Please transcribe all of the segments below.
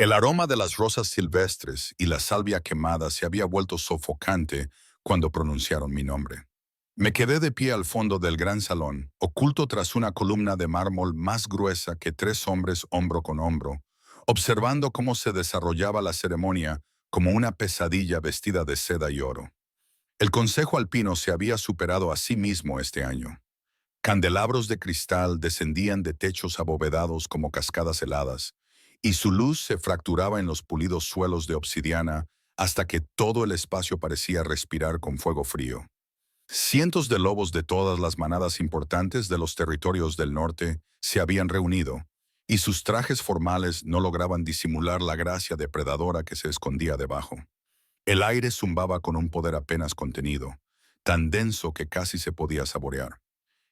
El aroma de las rosas silvestres y la salvia quemada se había vuelto sofocante cuando pronunciaron mi nombre. Me quedé de pie al fondo del gran salón, oculto tras una columna de mármol más gruesa que 3 hombres hombro con hombro, observando cómo se desarrollaba la ceremonia como una pesadilla vestida de seda y oro. El Consejo Alpino se había superado a sí mismo este año. Candelabros de cristal descendían de techos abovedados como cascadas heladas, y su luz se fracturaba en los pulidos suelos de obsidiana hasta que todo el espacio parecía respirar con fuego frío. Cientos de lobos de todas las manadas importantes de los territorios del norte se habían reunido, y sus trajes formales no lograban disimular la gracia depredadora que se escondía debajo. El aire zumbaba con un poder apenas contenido, tan denso que casi se podía saborear.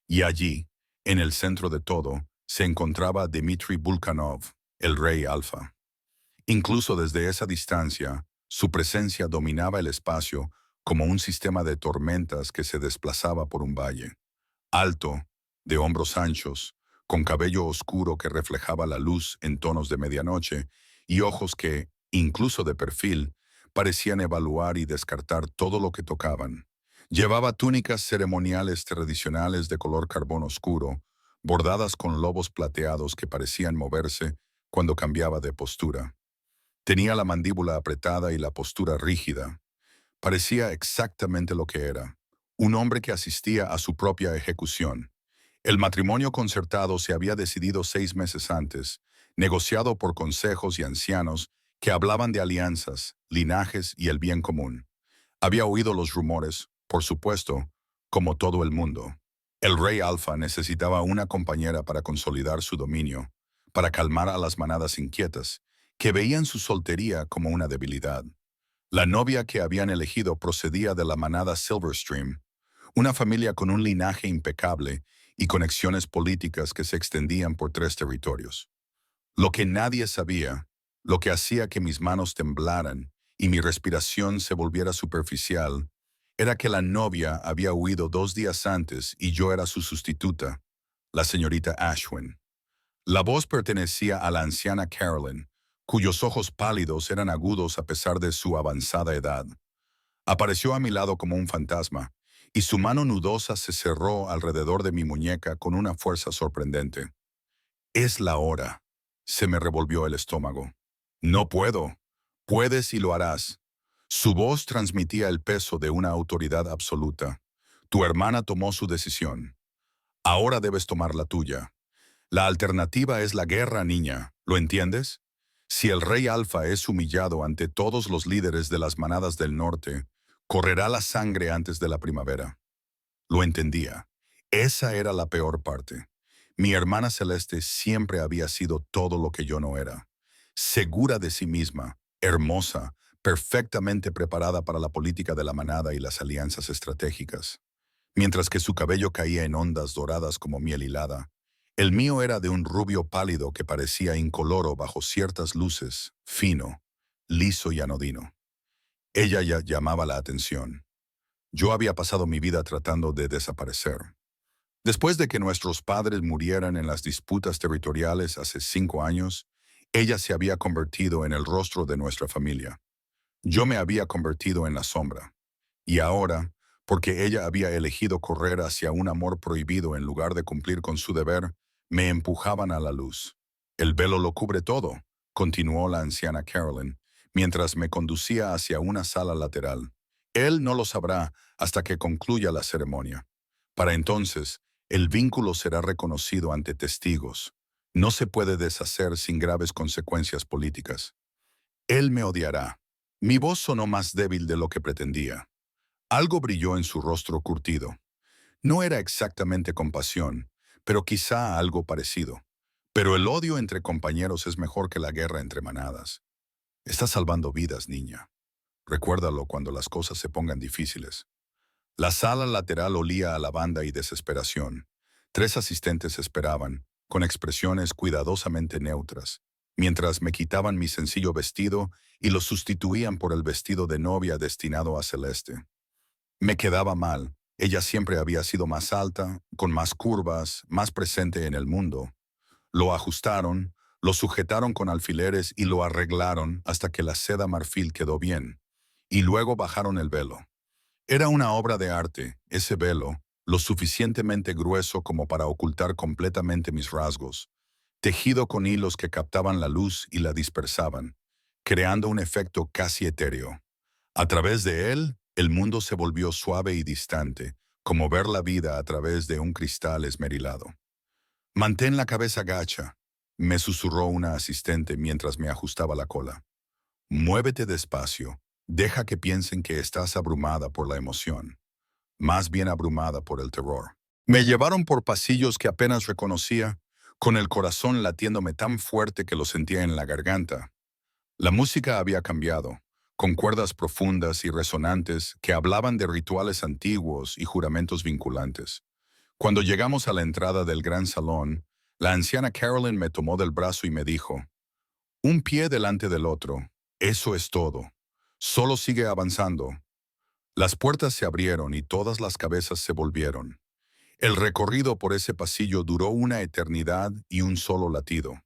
Y allí, en el centro de todo, se encontraba Dmitri Bulkanov, el rey Alfa. Incluso desde esa distancia, su presencia dominaba el espacio como un sistema de tormentas que se desplazaba por un valle. Alto, de hombros anchos, con cabello oscuro que reflejaba la luz en tonos de medianoche y ojos que, incluso de perfil, parecían evaluar y descartar todo lo que tocaban. Llevaba túnicas ceremoniales tradicionales de color carbón oscuro, bordadas con lobos plateados que parecían moverse cuando cambiaba de postura. Tenía la mandíbula apretada y la postura rígida. Parecía exactamente lo que era, un hombre que asistía a su propia ejecución. El matrimonio concertado se había decidido 6 meses antes, negociado por consejos y ancianos que hablaban de alianzas, linajes y el bien común. Había oído los rumores, por supuesto, como todo el mundo. El rey Alfa necesitaba una compañera para consolidar su dominio, para calmar a las manadas inquietas, que veían su soltería como una debilidad. La novia que habían elegido procedía de la manada Silverstream, una familia con un linaje impecable y conexiones políticas que se extendían por 3 territorios. Lo que nadie sabía, lo que hacía que mis manos temblaran y mi respiración se volviera superficial, era que la novia había huido 2 días antes y yo era su sustituta, la señorita Ashwin. La voz pertenecía a la anciana Carolyn, cuyos ojos pálidos eran agudos a pesar de su avanzada edad. Apareció a mi lado como un fantasma, y su mano nudosa se cerró alrededor de mi muñeca con una fuerza sorprendente. Es la hora. Se me revolvió el estómago. No puedo. Puedes y lo harás. Su voz transmitía el peso de una autoridad absoluta. Tu hermana tomó su decisión. Ahora debes tomar la tuya. La alternativa es la guerra, niña. ¿Lo entiendes? Si el rey Alfa es humillado ante todos los líderes de las manadas del norte, correrá la sangre antes de la primavera. Lo entendía. Esa era la peor parte. Mi hermana Celeste siempre había sido todo lo que yo no era. Segura de sí misma, hermosa, perfectamente preparada para la política de la manada y las alianzas estratégicas. Mientras que su cabello caía en ondas doradas como miel hilada, el mío era de un rubio pálido que parecía incoloro bajo ciertas luces, fino, liso y anodino. Ella ya llamaba la atención. Yo había pasado mi vida tratando de desaparecer. Después de que nuestros padres murieran en las disputas territoriales hace 5 años, ella se había convertido en el rostro de nuestra familia. Yo me había convertido en la sombra. Y ahora, porque ella había elegido correr hacia un amor prohibido en lugar de cumplir con su deber, me empujaban a la luz. El velo lo cubre todo, continuó la anciana Carolyn, mientras me conducía hacia una sala lateral. Él no lo sabrá hasta que concluya la ceremonia. Para entonces, el vínculo será reconocido ante testigos. No se puede deshacer sin graves consecuencias políticas. Él me odiará. Mi voz sonó más débil de lo que pretendía. Algo brilló en su rostro curtido. No era exactamente compasión, pero quizá algo parecido. Pero el odio entre compañeros es mejor que la guerra entre manadas. Estás salvando vidas, niña. Recuérdalo cuando las cosas se pongan difíciles. La sala lateral olía a lavanda y desesperación. 3 asistentes esperaban, con expresiones cuidadosamente neutras, mientras me quitaban mi sencillo vestido y lo sustituían por el vestido de novia destinado a Celeste. Me quedaba mal. Ella siempre había sido más alta, con más curvas, más presente en el mundo. Lo ajustaron, Lo sujetaron con alfileres y lo arreglaron hasta que la seda marfil quedó bien, y luego bajaron el velo. Era una obra de arte, ese velo, lo suficientemente grueso como para ocultar completamente mis rasgos, tejido con hilos que captaban la luz y la dispersaban, creando un efecto casi etéreo. A través de él, el mundo se volvió suave y distante, como ver la vida a través de un cristal esmerilado. Mantén la cabeza gacha, me susurró una asistente mientras me ajustaba la cola. Muévete despacio, deja que piensen que estás abrumada por la emoción, más bien abrumada por el terror. Me llevaron por pasillos que apenas reconocía, con el corazón latiéndome tan fuerte que lo sentía en la garganta. La música había cambiado, con cuerdas profundas y resonantes que hablaban de rituales antiguos y juramentos vinculantes. Cuando llegamos a la entrada del gran salón, la anciana Carolyn me tomó del brazo y me dijo, un pie delante del otro, eso es todo. Solo sigue avanzando. Las puertas se abrieron y todas las cabezas se volvieron. El recorrido por ese pasillo duró una eternidad y un solo latido.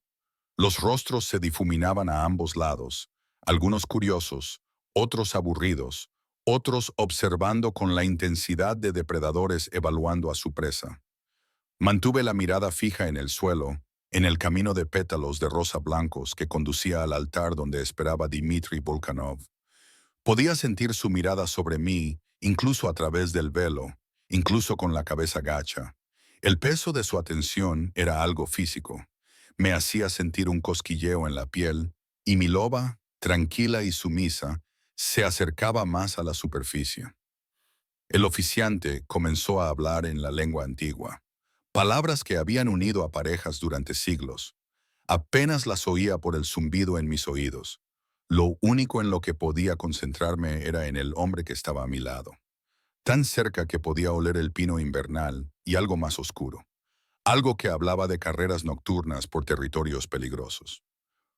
Los rostros se difuminaban a ambos lados, algunos curiosos, otros aburridos, otros observando con la intensidad de depredadores evaluando a su presa. Mantuve la mirada fija en el suelo, en el camino de pétalos de rosa blancos que conducía al altar donde esperaba Dmitri Volkanov. Podía sentir su mirada sobre mí, incluso a través del velo, incluso con la cabeza gacha. El peso de su atención era algo físico. Me hacía sentir un cosquilleo en la piel, y mi loba, tranquila y sumisa, se acercaba más a la superficie. El oficiante comenzó a hablar en la lengua antigua, palabras que habían unido a parejas durante siglos. Apenas las oía por el zumbido en mis oídos. Lo único en lo que podía concentrarme era en el hombre que estaba a mi lado, tan cerca que podía oler el pino invernal y algo más oscuro, algo que hablaba de carreras nocturnas por territorios peligrosos.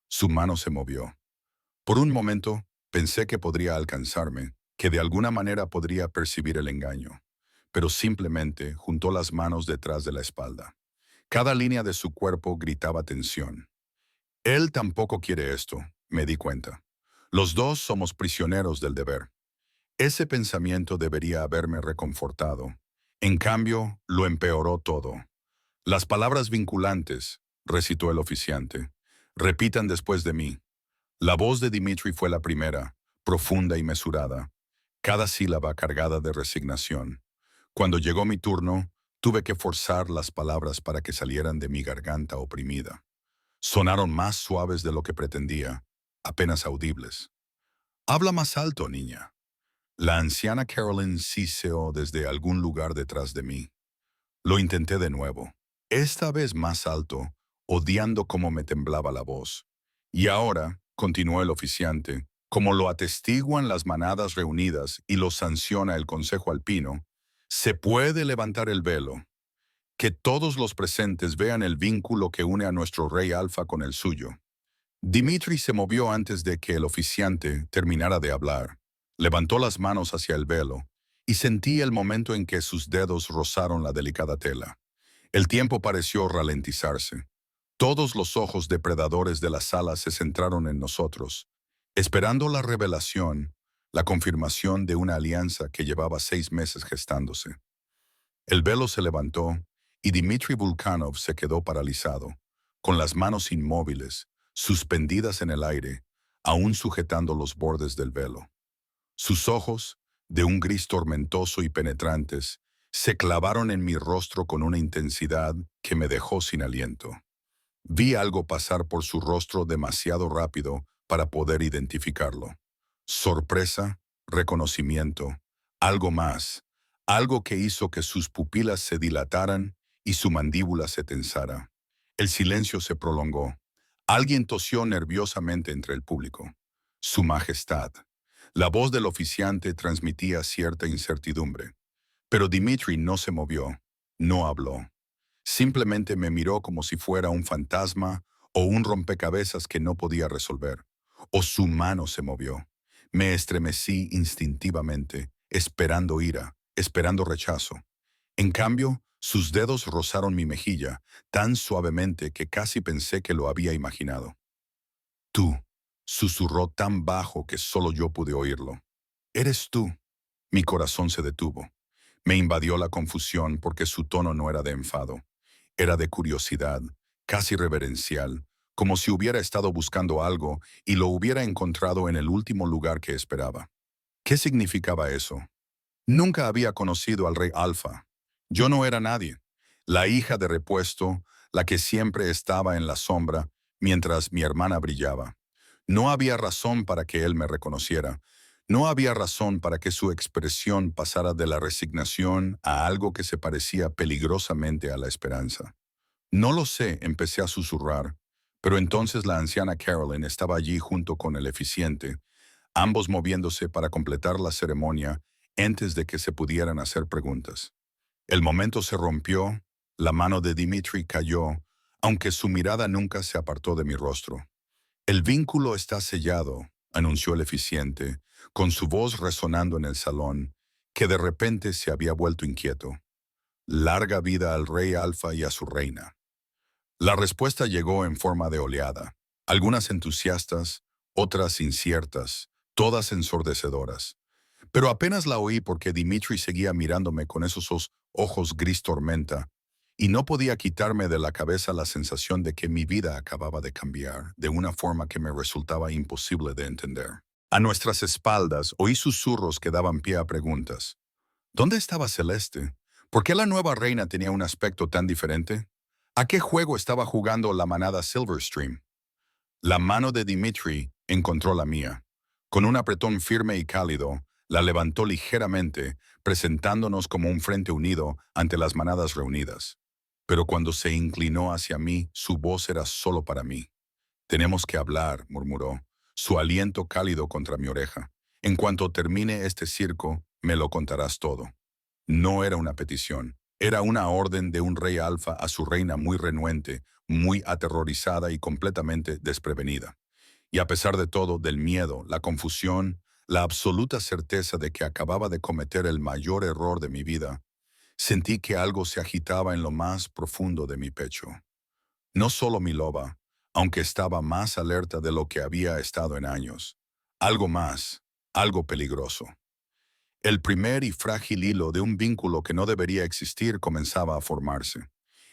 Su mano se movió. Por un momento, pensé que podría alcanzarme, que de alguna manera podría percibir el engaño, pero simplemente juntó las manos detrás de la espalda. Cada línea de su cuerpo gritaba tensión. Él tampoco quiere esto, me di cuenta. Los dos somos prisioneros del deber. Ese pensamiento debería haberme reconfortado. En cambio, lo empeoró todo. Las palabras vinculantes, recitó el oficiante, repitan después de mí. La voz de Dmitri fue la primera, profunda y mesurada, cada sílaba cargada de resignación. Cuando llegó mi turno, tuve que forzar las palabras para que salieran de mi garganta oprimida. Sonaron más suaves de lo que pretendía, apenas audibles. Habla más alto, niña. La anciana Carolyn siseó desde algún lugar detrás de mí. Lo intenté de nuevo, esta vez más alto, odiando cómo me temblaba la voz. Y ahora, continuó el oficiante, como lo atestiguan las manadas reunidas y lo sanciona el Consejo Alpino, se puede levantar el velo. Que todos los presentes vean el vínculo que une a nuestro rey Alfa con el suyo. Dmitri se movió antes de que el oficiante terminara de hablar. Levantó las manos hacia el velo y sentí el momento en que sus dedos rozaron la delicada tela. El tiempo pareció ralentizarse. Todos los ojos depredadores de la sala se centraron en nosotros, esperando la revelación, la confirmación de una alianza que llevaba 6 meses gestándose. El velo se levantó y Dmitri Volkanov se quedó paralizado, con las manos inmóviles, suspendidas en el aire, aún sujetando los bordes del velo. Sus ojos, de un gris tormentoso y penetrantes, se clavaron en mi rostro con una intensidad que me dejó sin aliento. Vi algo pasar por su rostro demasiado rápido para poder identificarlo. Sorpresa, reconocimiento, algo más, algo que hizo que sus pupilas se dilataran y su mandíbula se tensara. El silencio se prolongó. Alguien tosió nerviosamente entre el público. Su Majestad. La voz del oficiante transmitía cierta incertidumbre. Pero Dmitri no se movió, no habló. Simplemente me miró como si fuera un fantasma o un rompecabezas que no podía resolver. O su mano se movió. Me estremecí instintivamente, esperando ira, esperando rechazo. En cambio, sus dedos rozaron mi mejilla tan suavemente que casi pensé que lo había imaginado. Tú, susurró tan bajo que solo yo pude oírlo. Eres tú. Mi corazón se detuvo. Me invadió la confusión porque su tono no era de enfado. Era de curiosidad, casi reverencial, como si hubiera estado buscando algo y lo hubiera encontrado en el último lugar que esperaba. ¿Qué significaba eso? Nunca había conocido al rey Alfa. Yo no era nadie. La hija de repuesto, la que siempre estaba en la sombra, mientras mi hermana brillaba. No había razón para que él me reconociera. No había razón para que su expresión pasara de la resignación a algo que se parecía peligrosamente a la esperanza. No lo sé, empecé a susurrar, pero entonces la anciana Carolyn estaba allí junto con el eficiente, ambos moviéndose para completar la ceremonia antes de que se pudieran hacer preguntas. El momento se rompió, la mano de Dimitri cayó, aunque su mirada nunca se apartó de mi rostro. El vínculo está sellado, anunció el eficiente, con su voz resonando en el salón, que de repente se había vuelto inquieto. Larga vida al rey Alfa y a su reina. La respuesta llegó en forma de oleada, algunas entusiastas, otras inciertas, todas ensordecedoras. Pero apenas la oí porque Dimitri seguía mirándome con esos ojos gris tormenta, y no podía quitarme de la cabeza la sensación de que mi vida acababa de cambiar, de una forma que me resultaba imposible de entender. A nuestras espaldas oí susurros que daban pie a preguntas. ¿Dónde estaba Celeste? ¿Por qué la nueva reina tenía un aspecto tan diferente? ¿A qué juego estaba jugando la manada Silverstream? La mano de Dimitri encontró la mía. Con un apretón firme y cálido, la levantó ligeramente, presentándonos como un frente unido ante las manadas reunidas. Pero cuando se inclinó hacia mí, su voz era solo para mí. Tenemos que hablar, murmuró, su aliento cálido contra mi oreja. En cuanto termine este circo, me lo contarás todo. No era una petición, era una orden de un rey alfa a su reina muy renuente, muy aterrorizada y completamente desprevenida. Y a pesar de todo, del miedo, la confusión, la absoluta certeza de que acababa de cometer el mayor error de mi vida, sentí que algo se agitaba en lo más profundo de mi pecho. No solo mi loba, aunque estaba más alerta de lo que había estado en años. Algo más, algo peligroso. El primer y frágil hilo de un vínculo que no debería existir comenzaba a formarse.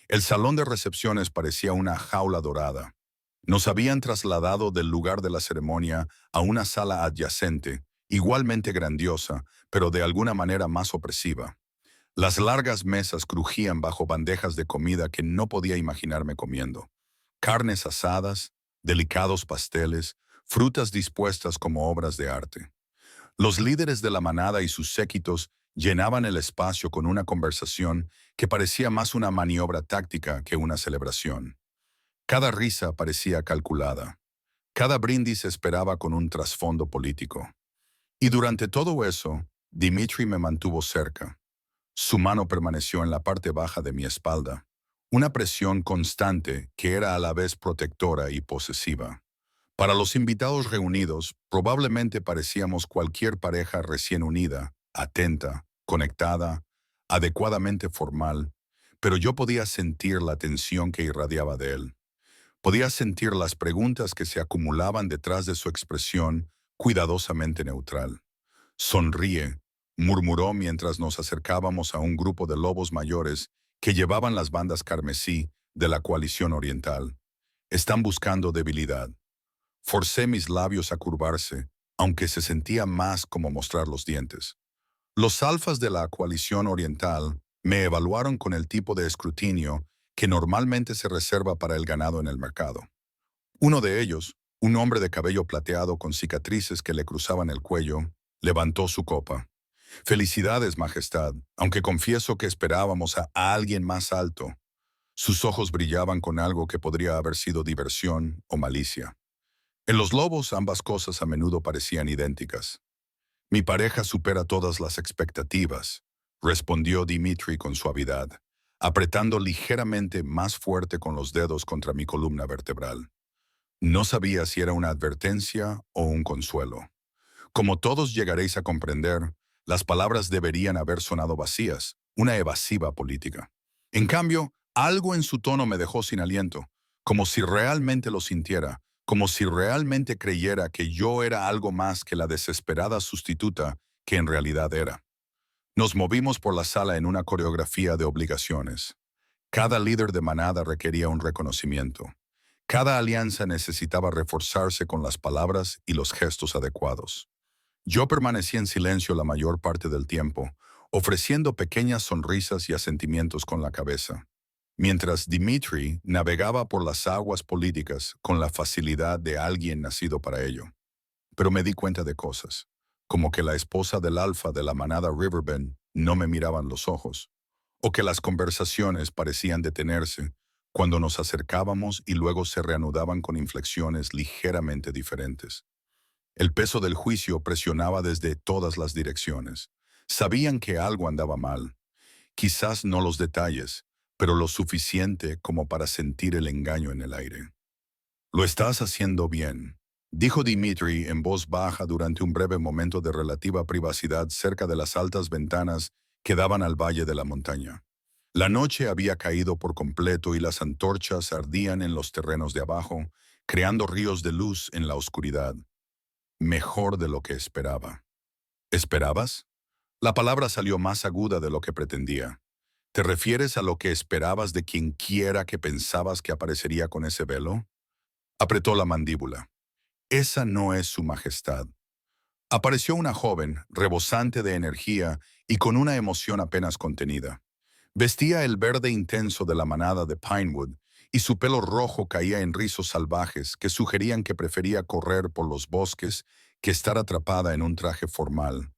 El salón de recepciones parecía una jaula dorada. Nos habían trasladado del lugar de la ceremonia a una sala adyacente, igualmente grandiosa, pero de alguna manera más opresiva. Las largas mesas crujían bajo bandejas de comida que no podía imaginarme comiendo. Carnes asadas, delicados pasteles, frutas dispuestas como obras de arte. Los líderes de la manada y sus séquitos llenaban el espacio con una conversación que parecía más una maniobra táctica que una celebración. Cada risa parecía calculada. Cada brindis esperaba con un trasfondo político. Y durante todo eso, Dimitri me mantuvo cerca. Su mano permaneció en la parte baja de mi espalda, una presión constante que era a la vez protectora y posesiva. Para los invitados reunidos, probablemente parecíamos cualquier pareja recién unida, atenta, conectada, adecuadamente formal, pero yo podía sentir la tensión que irradiaba de él. Podía sentir las preguntas que se acumulaban detrás de su expresión cuidadosamente neutral. Sonríe, murmuró mientras nos acercábamos a un grupo de lobos mayores que llevaban las bandas carmesí de la coalición oriental. Están buscando debilidad. Forcé mis labios a curvarse, aunque se sentía más como mostrar los dientes. Los alfas de la coalición oriental me evaluaron con el tipo de escrutinio que normalmente se reserva para el ganado en el mercado. Uno de ellos, un hombre de cabello plateado con cicatrices que le cruzaban el cuello, levantó su copa. Felicidades, Majestad, aunque confieso que esperábamos a alguien más alto. Sus ojos brillaban con algo que podría haber sido diversión o malicia. En los lobos ambas cosas a menudo parecían idénticas. Mi pareja supera todas las expectativas, respondió Dimitri con suavidad, apretando ligeramente más fuerte con los dedos contra mi columna vertebral. No sabía si era una advertencia o un consuelo. Como todos llegaréis a comprender, las palabras deberían haber sonado vacías, una evasiva política. En cambio, algo en su tono me dejó sin aliento, como si realmente lo sintiera, como si realmente creyera que yo era algo más que la desesperada sustituta que en realidad era. Nos movimos por la sala en una coreografía de obligaciones. Cada líder de manada requería un reconocimiento. Cada alianza necesitaba reforzarse con las palabras y los gestos adecuados. Yo permanecí en silencio la mayor parte del tiempo, ofreciendo pequeñas sonrisas y asentimientos con la cabeza, mientras Dimitri navegaba por las aguas políticas con la facilidad de alguien nacido para ello. Pero me di cuenta de cosas, como que la esposa del alfa de la manada Riverbend no me miraban los ojos, o que las conversaciones parecían detenerse cuando nos acercábamos y luego se reanudaban con inflexiones ligeramente diferentes. El peso del juicio presionaba desde todas las direcciones. Sabían que algo andaba mal. Quizás no los detalles, pero lo suficiente como para sentir el engaño en el aire. Lo estás haciendo bien, dijo Dimitri en voz baja durante un breve momento de relativa privacidad cerca de las altas ventanas que daban al valle de la montaña. La noche había caído por completo y las antorchas ardían en los terrenos de abajo, creando ríos de luz en la oscuridad. Mejor de lo que esperaba. ¿Esperabas? La palabra salió más aguda de lo que pretendía. ¿Te refieres a lo que esperabas de quien quiera que pensabas que aparecería con ese velo? Apretó la mandíbula. Esa no es su majestad. Apareció una joven, rebosante de energía y con una emoción apenas contenida. Vestía el verde intenso de la manada de Pinewood y su pelo rojo caía en rizos salvajes que sugerían que prefería correr por los bosques que estar atrapada en un traje formal.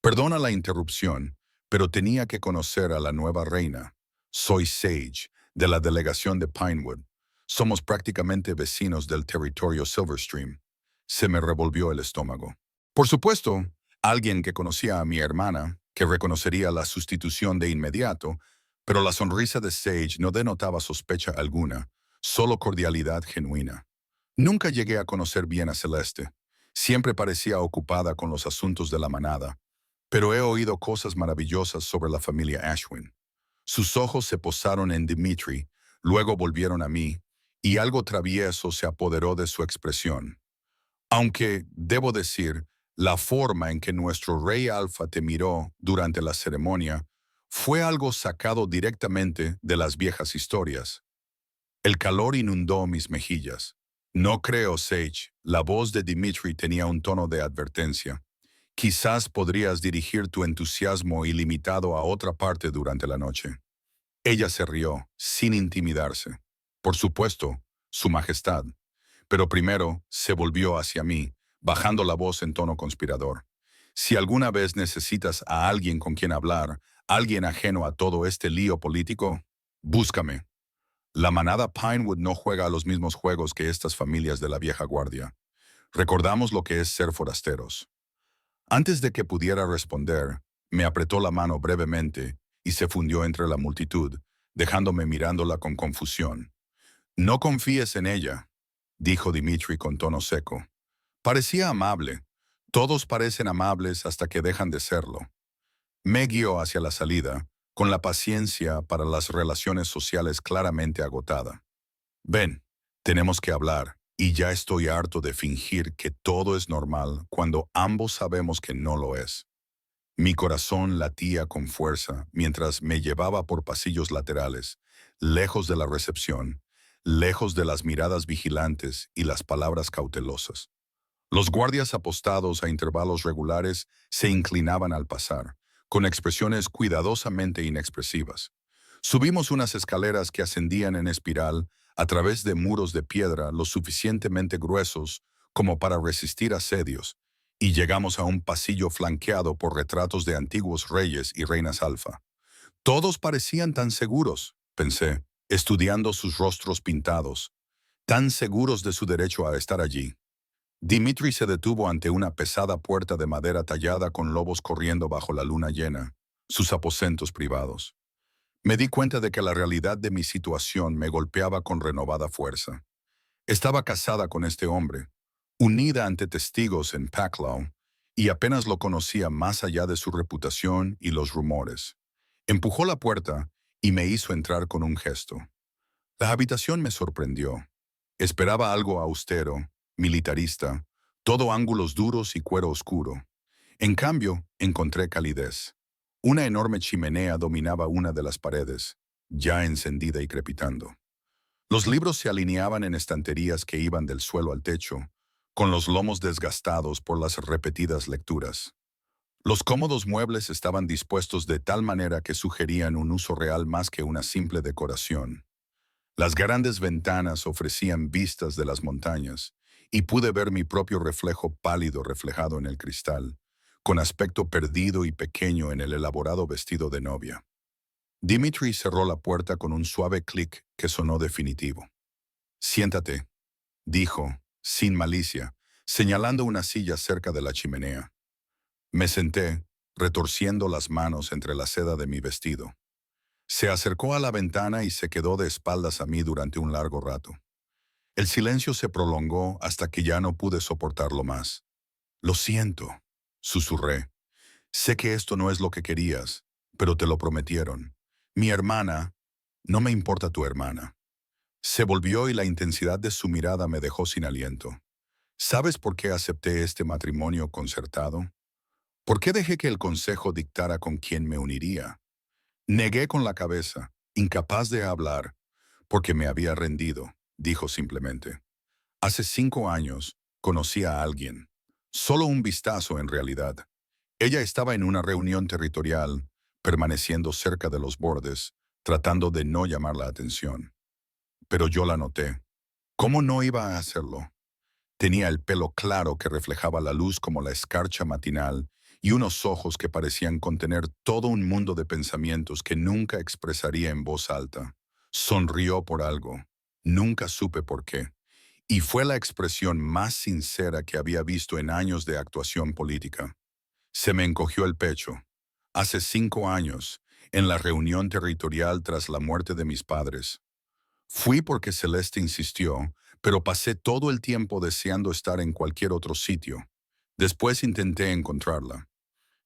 Perdona la interrupción, pero tenía que conocer a la nueva reina. Soy Sage, de la delegación de Pinewood. Somos prácticamente vecinos del territorio Silverstream. Se me revolvió el estómago. Por supuesto, alguien que conocía a mi hermana, que reconocería la sustitución de inmediato, pero la sonrisa de Sage no denotaba sospecha alguna, solo cordialidad genuina. Nunca llegué a conocer bien a Celeste. Siempre parecía ocupada con los asuntos de la manada, pero he oído cosas maravillosas sobre la familia Ashwin. Sus ojos se posaron en Dimitri, luego volvieron a mí, y algo travieso se apoderó de su expresión. Aunque, debo decir, la forma en que nuestro rey Alfa te miró durante la ceremonia fue algo sacado directamente de las viejas historias. El calor inundó mis mejillas. No creo, Sage. La voz de Dimitri tenía un tono de advertencia. Quizás podrías dirigir tu entusiasmo ilimitado a otra parte durante la noche. Ella se rió, sin intimidarse. Por supuesto, Su Majestad. Pero primero se volvió hacia mí, bajando la voz en tono conspirador. Si alguna vez necesitas a alguien con quien hablar, alguien ajeno a todo este lío político, búscame. La manada Pinewood no juega a los mismos juegos que estas familias de la vieja guardia. Recordamos lo que es ser forasteros. Antes de que pudiera responder, me apretó la mano brevemente y se fundió entre la multitud, dejándome mirándola con confusión. No confíes en ella, dijo Dimitri con tono seco. Parecía amable. Todos parecen amables hasta que dejan de serlo. Me guió hacia la salida, con la paciencia para las relaciones sociales claramente agotada. Ven, tenemos que hablar, y ya estoy harto de fingir que todo es normal cuando ambos sabemos que no lo es. Mi corazón latía con fuerza mientras me llevaba por pasillos laterales, lejos de la recepción, lejos de las miradas vigilantes y las palabras cautelosas. Los guardias apostados a intervalos regulares se inclinaban al pasar, con expresiones cuidadosamente inexpresivas. Subimos unas escaleras que ascendían en espiral a través de muros de piedra lo suficientemente gruesos como para resistir asedios, y llegamos a un pasillo flanqueado por retratos de antiguos reyes y reinas alfa. Todos parecían tan seguros, pensé, estudiando sus rostros pintados, tan seguros de su derecho a estar allí. Dimitri se detuvo ante una pesada puerta de madera tallada con lobos corriendo bajo la luna llena, sus aposentos privados. Me di cuenta de que la realidad de mi situación me golpeaba con renovada fuerza. Estaba casada con este hombre, unida ante testigos en Paclau, y apenas lo conocía más allá de su reputación y los rumores. Empujó la puerta y me hizo entrar con un gesto. La habitación me sorprendió. Esperaba algo austero, militarista, todo ángulos duros y cuero oscuro. En cambio, encontré calidez. Una enorme chimenea dominaba una de las paredes, ya encendida y crepitando. Los libros se alineaban en estanterías que iban del suelo al techo, con los lomos desgastados por las repetidas lecturas. Los cómodos muebles estaban dispuestos de tal manera que sugerían un uso real más que una simple decoración. Las grandes ventanas ofrecían vistas de las montañas, y pude ver mi propio reflejo pálido reflejado en el cristal, con aspecto perdido y pequeño en el elaborado vestido de novia. Dimitri cerró la puerta con un suave clic que sonó definitivo. «Siéntate», dijo, sin malicia, señalando una silla cerca de la chimenea. Me senté, retorciendo las manos entre la seda de mi vestido. Se acercó a la ventana y se quedó de espaldas a mí durante un largo rato. El silencio se prolongó hasta que ya no pude soportarlo más. «Lo siento», susurré. «Sé que esto no es lo que querías, pero te lo prometieron. Mi hermana, no me importa tu hermana». Se volvió y la intensidad de su mirada me dejó sin aliento. «¿Sabes por qué acepté este matrimonio concertado? ¿Por qué dejé que el consejo dictara con quién me uniría?» Negué con la cabeza, incapaz de hablar, porque me había rendido, dijo simplemente. Hace 5 años conocí a alguien. Solo un vistazo en realidad. Ella estaba en una reunión territorial, permaneciendo cerca de los bordes, tratando de no llamar la atención. Pero yo la noté. ¿Cómo no iba a hacerlo? Tenía el pelo claro que reflejaba la luz como la escarcha matinal y unos ojos que parecían contener todo un mundo de pensamientos que nunca expresaría en voz alta. Sonrió por algo. Nunca supe por qué. Y fue la expresión más sincera que había visto en años de actuación política. Se me encogió el pecho. Hace 5 años, en la reunión territorial tras la muerte de mis padres. Fui porque Celeste insistió, pero pasé todo el tiempo deseando estar en cualquier otro sitio. Después intenté encontrarla.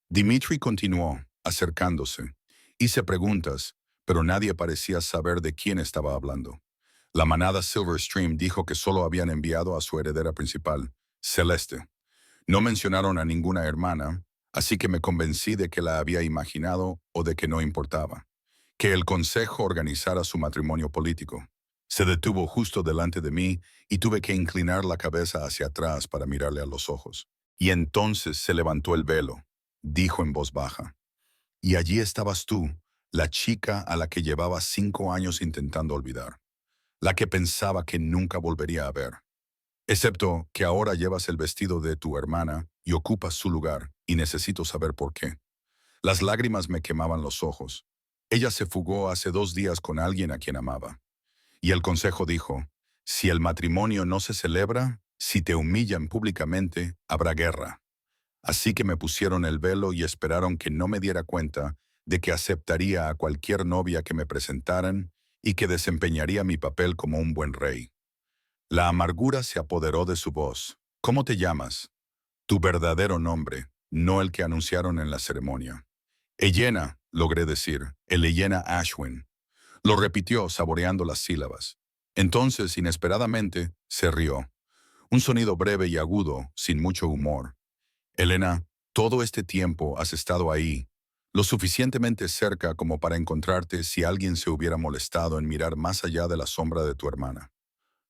Dimitri continuó, acercándose. Hice preguntas, pero nadie parecía saber de quién estaba hablando. La manada Silverstream dijo que solo habían enviado a su heredera principal, Celeste. No mencionaron a ninguna hermana, así que me convencí de que la había imaginado o de que no importaba. Que el consejo organizara su matrimonio político. Se detuvo justo delante de mí y tuve que inclinar la cabeza hacia atrás para mirarle a los ojos. Y entonces se levantó el velo, dijo en voz baja. Y allí estabas tú, la chica a la que llevaba 5 años intentando olvidar. La que pensaba que nunca volvería a ver. Excepto que ahora llevas el vestido de tu hermana y ocupas su lugar, y necesito saber por qué. Las lágrimas me quemaban los ojos. Ella se fugó hace 2 días con alguien a quien amaba. Y el consejo dijo, si el matrimonio no se celebra, si te humillan públicamente, habrá guerra. Así que me pusieron el velo y esperaron que no me diera cuenta de que aceptaría a cualquier novia que me presentaran y que desempeñaría mi papel como un buen rey. La amargura se apoderó de su voz. ¿Cómo te llamas? Tu verdadero nombre, no el que anunciaron en la ceremonia. Elena, logré decir, Elena Ashwin. Lo repitió, saboreando las sílabas. Entonces, inesperadamente, se rió. Un sonido breve y agudo, sin mucho humor. Elena, todo este tiempo has estado ahí, lo suficientemente cerca como para encontrarte si alguien se hubiera molestado en mirar más allá de la sombra de tu hermana.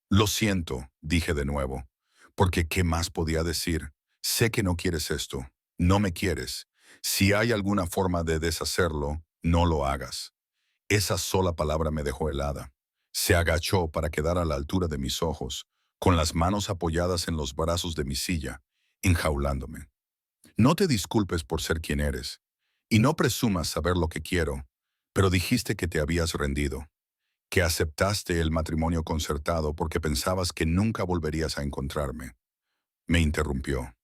Lo siento, dije de nuevo, porque ¿qué más podía decir? Sé que no quieres esto, no me quieres. Si hay alguna forma de deshacerlo, no lo hagas. Esa sola palabra me dejó helada. Se agachó para quedar a la altura de mis ojos, con las manos apoyadas en los brazos de mi silla, enjaulándome. No te disculpes por ser quien eres, y no presumas saber lo que quiero, pero dijiste que te habías rendido, que aceptaste el matrimonio concertado porque pensabas que nunca volverías a encontrarme. Me interrumpió,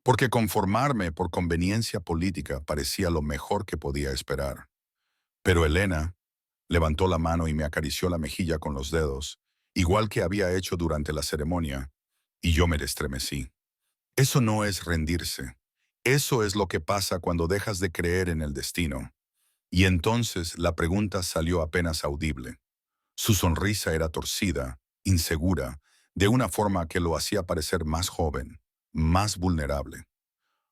porque conformarme por conveniencia política parecía lo mejor que podía esperar. Pero Elena levantó la mano y me acarició la mejilla con los dedos, igual que había hecho durante la ceremonia, y yo me estremecí. Eso no es rendirse. Eso es lo que pasa cuando dejas de creer en el destino. Y entonces la pregunta salió apenas audible. Su sonrisa era torcida, insegura, de una forma que lo hacía parecer más joven, más vulnerable.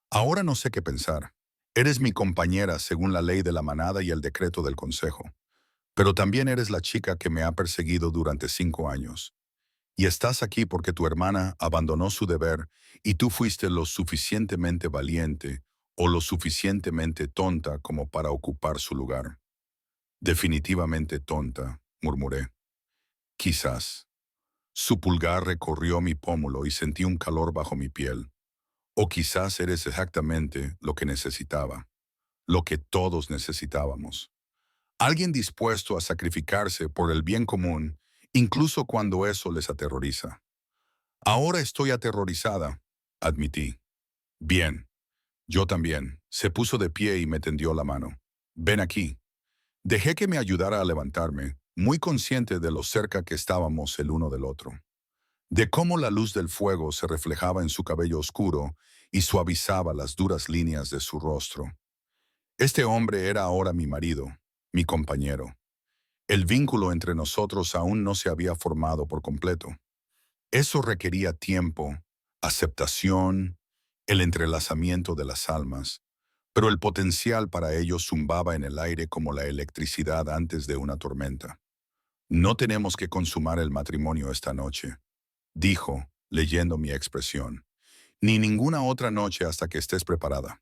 Ahora no sé qué pensar. Eres mi compañera según la ley de la manada y el decreto del consejo, pero también eres la chica que me ha perseguido durante 5 años. Y estás aquí porque tu hermana abandonó su deber y tú fuiste lo suficientemente valiente o lo suficientemente tonta como para ocupar su lugar. Definitivamente tonta, murmuré. Quizás. Su pulgar recorrió mi pómulo y sentí un calor bajo mi piel. O quizás eres exactamente lo que necesitaba, lo que todos necesitábamos. Alguien dispuesto a sacrificarse por el bien común, incluso cuando eso les aterroriza. Ahora estoy aterrorizada, admití. Bien, yo también. Se puso de pie y me tendió la mano. Ven aquí. Dejé que me ayudara a levantarme, muy consciente de lo cerca que estábamos el uno del otro, de cómo la luz del fuego se reflejaba en su cabello oscuro y suavizaba las duras líneas de su rostro. Este hombre era ahora mi marido, mi compañero. El vínculo entre nosotros aún no se había formado por completo. Eso requería tiempo, aceptación, el entrelazamiento de las almas, pero el potencial para ello zumbaba en el aire como la electricidad antes de una tormenta. No tenemos que consumar el matrimonio esta noche, dijo, leyendo mi expresión, ni ninguna otra noche hasta que estés preparada.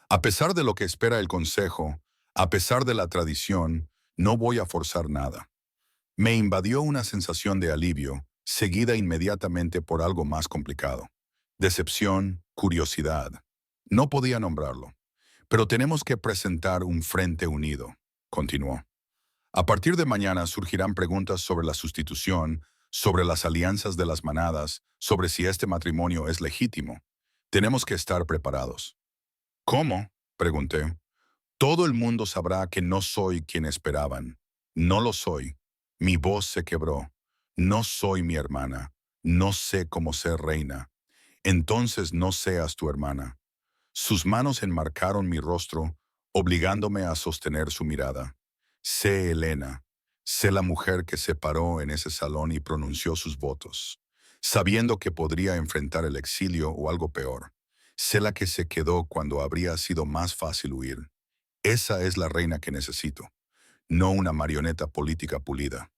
A pesar de lo que espera el consejo, a pesar de la tradición, no voy a forzar nada. Me invadió una sensación de alivio, seguida inmediatamente por algo más complicado. Decepción, curiosidad. No podía nombrarlo. Pero tenemos que presentar un frente unido, continuó. A partir de mañana surgirán preguntas sobre la sustitución, sobre las alianzas de las manadas, sobre si este matrimonio es legítimo. Tenemos que estar preparados. ¿Cómo? Pregunté. Todo el mundo sabrá que no soy quien esperaban. No lo soy. Mi voz se quebró. No soy mi hermana. No sé cómo ser reina. Entonces no seas tu hermana. Sus manos enmarcaron mi rostro, obligándome a sostener su mirada. Sé Elena. Sé la mujer que se paró en ese salón y pronunció sus votos, sabiendo que podría enfrentar el exilio o algo peor. Sé la que se quedó cuando habría sido más fácil huir. Esa es la reina que necesito, no una marioneta política pulida.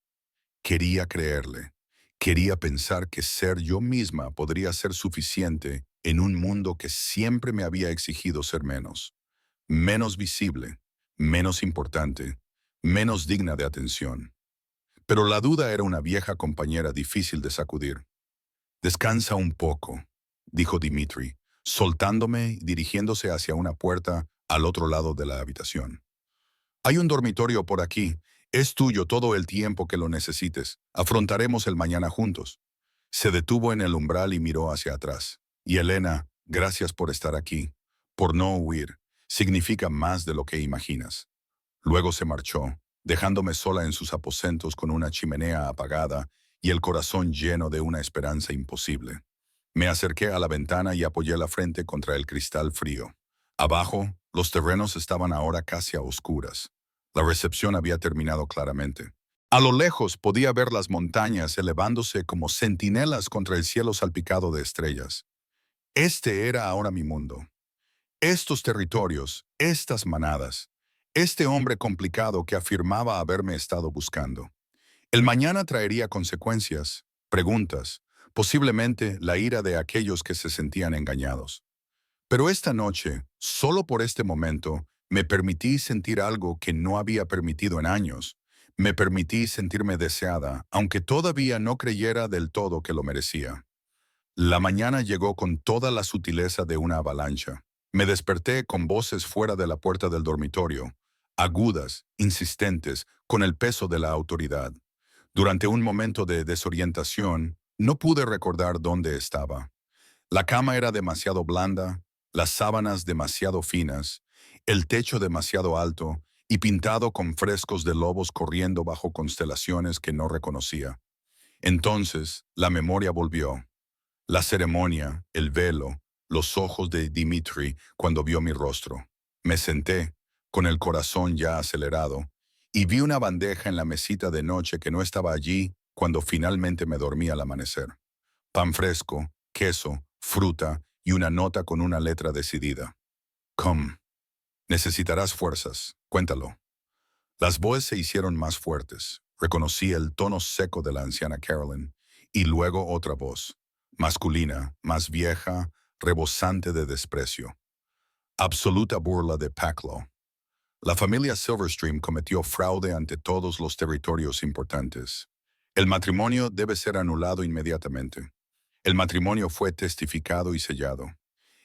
Quería creerle. Quería pensar que ser yo misma podría ser suficiente en un mundo que siempre me había exigido ser menos. Menos visible, menos importante, menos digna de atención. Pero la duda era una vieja compañera difícil de sacudir. Descansa un poco, dijo Dimitri, soltándome y dirigiéndose hacia una puerta al otro lado de la habitación. Hay un dormitorio por aquí. Es tuyo todo el tiempo que lo necesites. Afrontaremos el mañana juntos. Se detuvo en el umbral y miró hacia atrás. Y Elena, gracias por estar aquí, por no huir. Significa más de lo que imaginas. Luego se marchó, dejándome sola en sus aposentos con una chimenea apagada y el corazón lleno de una esperanza imposible. Me acerqué a la ventana y apoyé la frente contra el cristal frío. Abajo, los terrenos estaban ahora casi a oscuras. La recepción había terminado claramente. A lo lejos podía ver las montañas elevándose como centinelas contra el cielo salpicado de estrellas. Este era ahora mi mundo. Estos territorios, estas manadas, este hombre complicado que afirmaba haberme estado buscando. El mañana traería consecuencias, preguntas, posiblemente la ira de aquellos que se sentían engañados. Pero esta noche, solo por este momento, me permití sentir algo que no había permitido en años. Me permití sentirme deseada, aunque todavía no creyera del todo que lo merecía. La mañana llegó con toda la sutileza de una avalancha. Me desperté con voces fuera de la puerta del dormitorio, agudas, insistentes, con el peso de la autoridad. Durante un momento de desorientación, no pude recordar dónde estaba. La cama era demasiado blanda, las sábanas demasiado finas, el techo demasiado alto y pintado con frescos de lobos corriendo bajo constelaciones que no reconocía. Entonces, la memoria volvió. La ceremonia, el velo, los ojos de Dimitri cuando vio mi rostro. Me senté, con el corazón ya acelerado, y vi una bandeja en la mesita de noche que no estaba allí cuando finalmente me dormí al amanecer. Pan fresco, queso, fruta y una nota con una letra decidida. Come. Necesitarás fuerzas. Cuéntalo. Las voces se hicieron más fuertes. Reconocí el tono seco de la anciana Carolyn, y luego otra voz, masculina, más vieja, rebosante de desprecio. Absoluta burla de Paclo. La familia Silverstream cometió fraude ante todos los territorios importantes. El matrimonio debe ser anulado inmediatamente. El matrimonio fue testificado y sellado.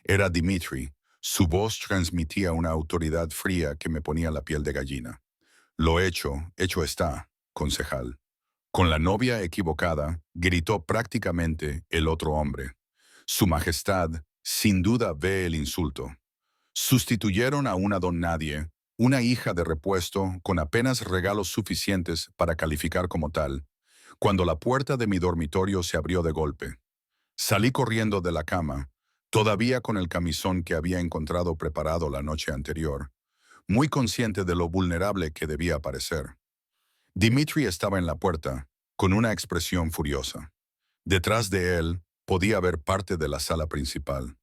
Era Dimitri. Su voz transmitía una autoridad fría que me ponía la piel de gallina. Lo hecho está, concejal. Con la novia equivocada, gritó prácticamente el otro hombre. Su Majestad, sin duda ve el insulto. Sustituyeron a una don nadie, una hija de repuesto con apenas regalos suficientes para calificar como tal, cuando la puerta de mi dormitorio se abrió de golpe. Salí corriendo de la cama, todavía con el camisón que había encontrado preparado la noche anterior, muy consciente de lo vulnerable que debía parecer. Dimitri estaba en la puerta, con una expresión furiosa. Detrás de él podía ver parte de la sala principal.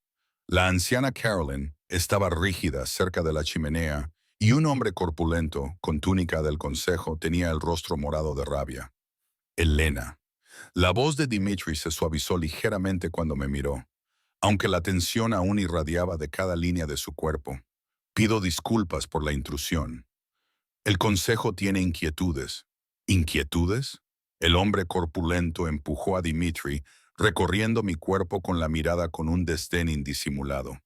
La anciana Carolyn estaba rígida cerca de la chimenea y un hombre corpulento, con túnica del consejo, tenía el rostro morado de rabia. Elena. La voz de Dimitri se suavizó ligeramente cuando me miró, aunque la tensión aún irradiaba de cada línea de su cuerpo. Pido disculpas por la intrusión. El consejo tiene inquietudes. ¿Inquietudes? El hombre corpulento empujó a Dimitri, recorriendo mi cuerpo con la mirada con un desdén indisimulado.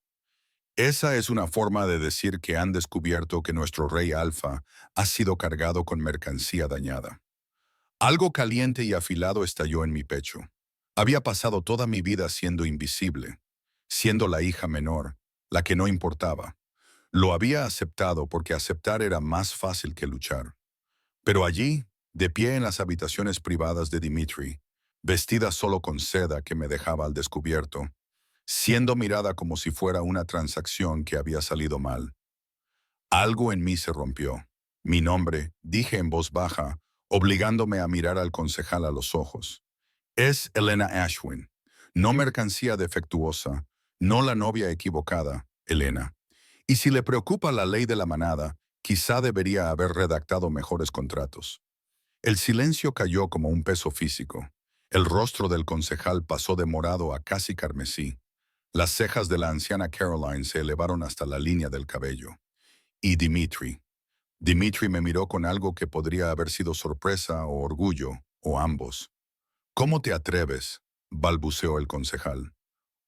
Esa es una forma de decir que han descubierto que nuestro rey Alfa ha sido cargado con mercancía dañada. Algo caliente y afilado estalló en mi pecho. Había pasado toda mi vida siendo invisible, siendo la hija menor, la que no importaba. Lo había aceptado porque aceptar era más fácil que luchar. Pero allí, de pie en las habitaciones privadas de Dimitri, vestida solo con seda que me dejaba al descubierto, siendo mirada como si fuera una transacción que había salido mal. Algo en mí se rompió. Mi nombre, dije en voz baja, obligándome a mirar al concejal a los ojos. Es Elena Ashwin. No mercancía defectuosa, no la novia equivocada, Elena. Y si le preocupa la ley de la manada, quizá debería haber redactado mejores contratos. El silencio cayó como un peso físico. El rostro del concejal pasó de morado a casi carmesí. Las cejas de la anciana Caroline se elevaron hasta la línea del cabello. Y Dimitri. Dimitri me miró con algo que podría haber sido sorpresa o orgullo, o ambos. ¿Cómo te atreves?, balbuceó el concejal.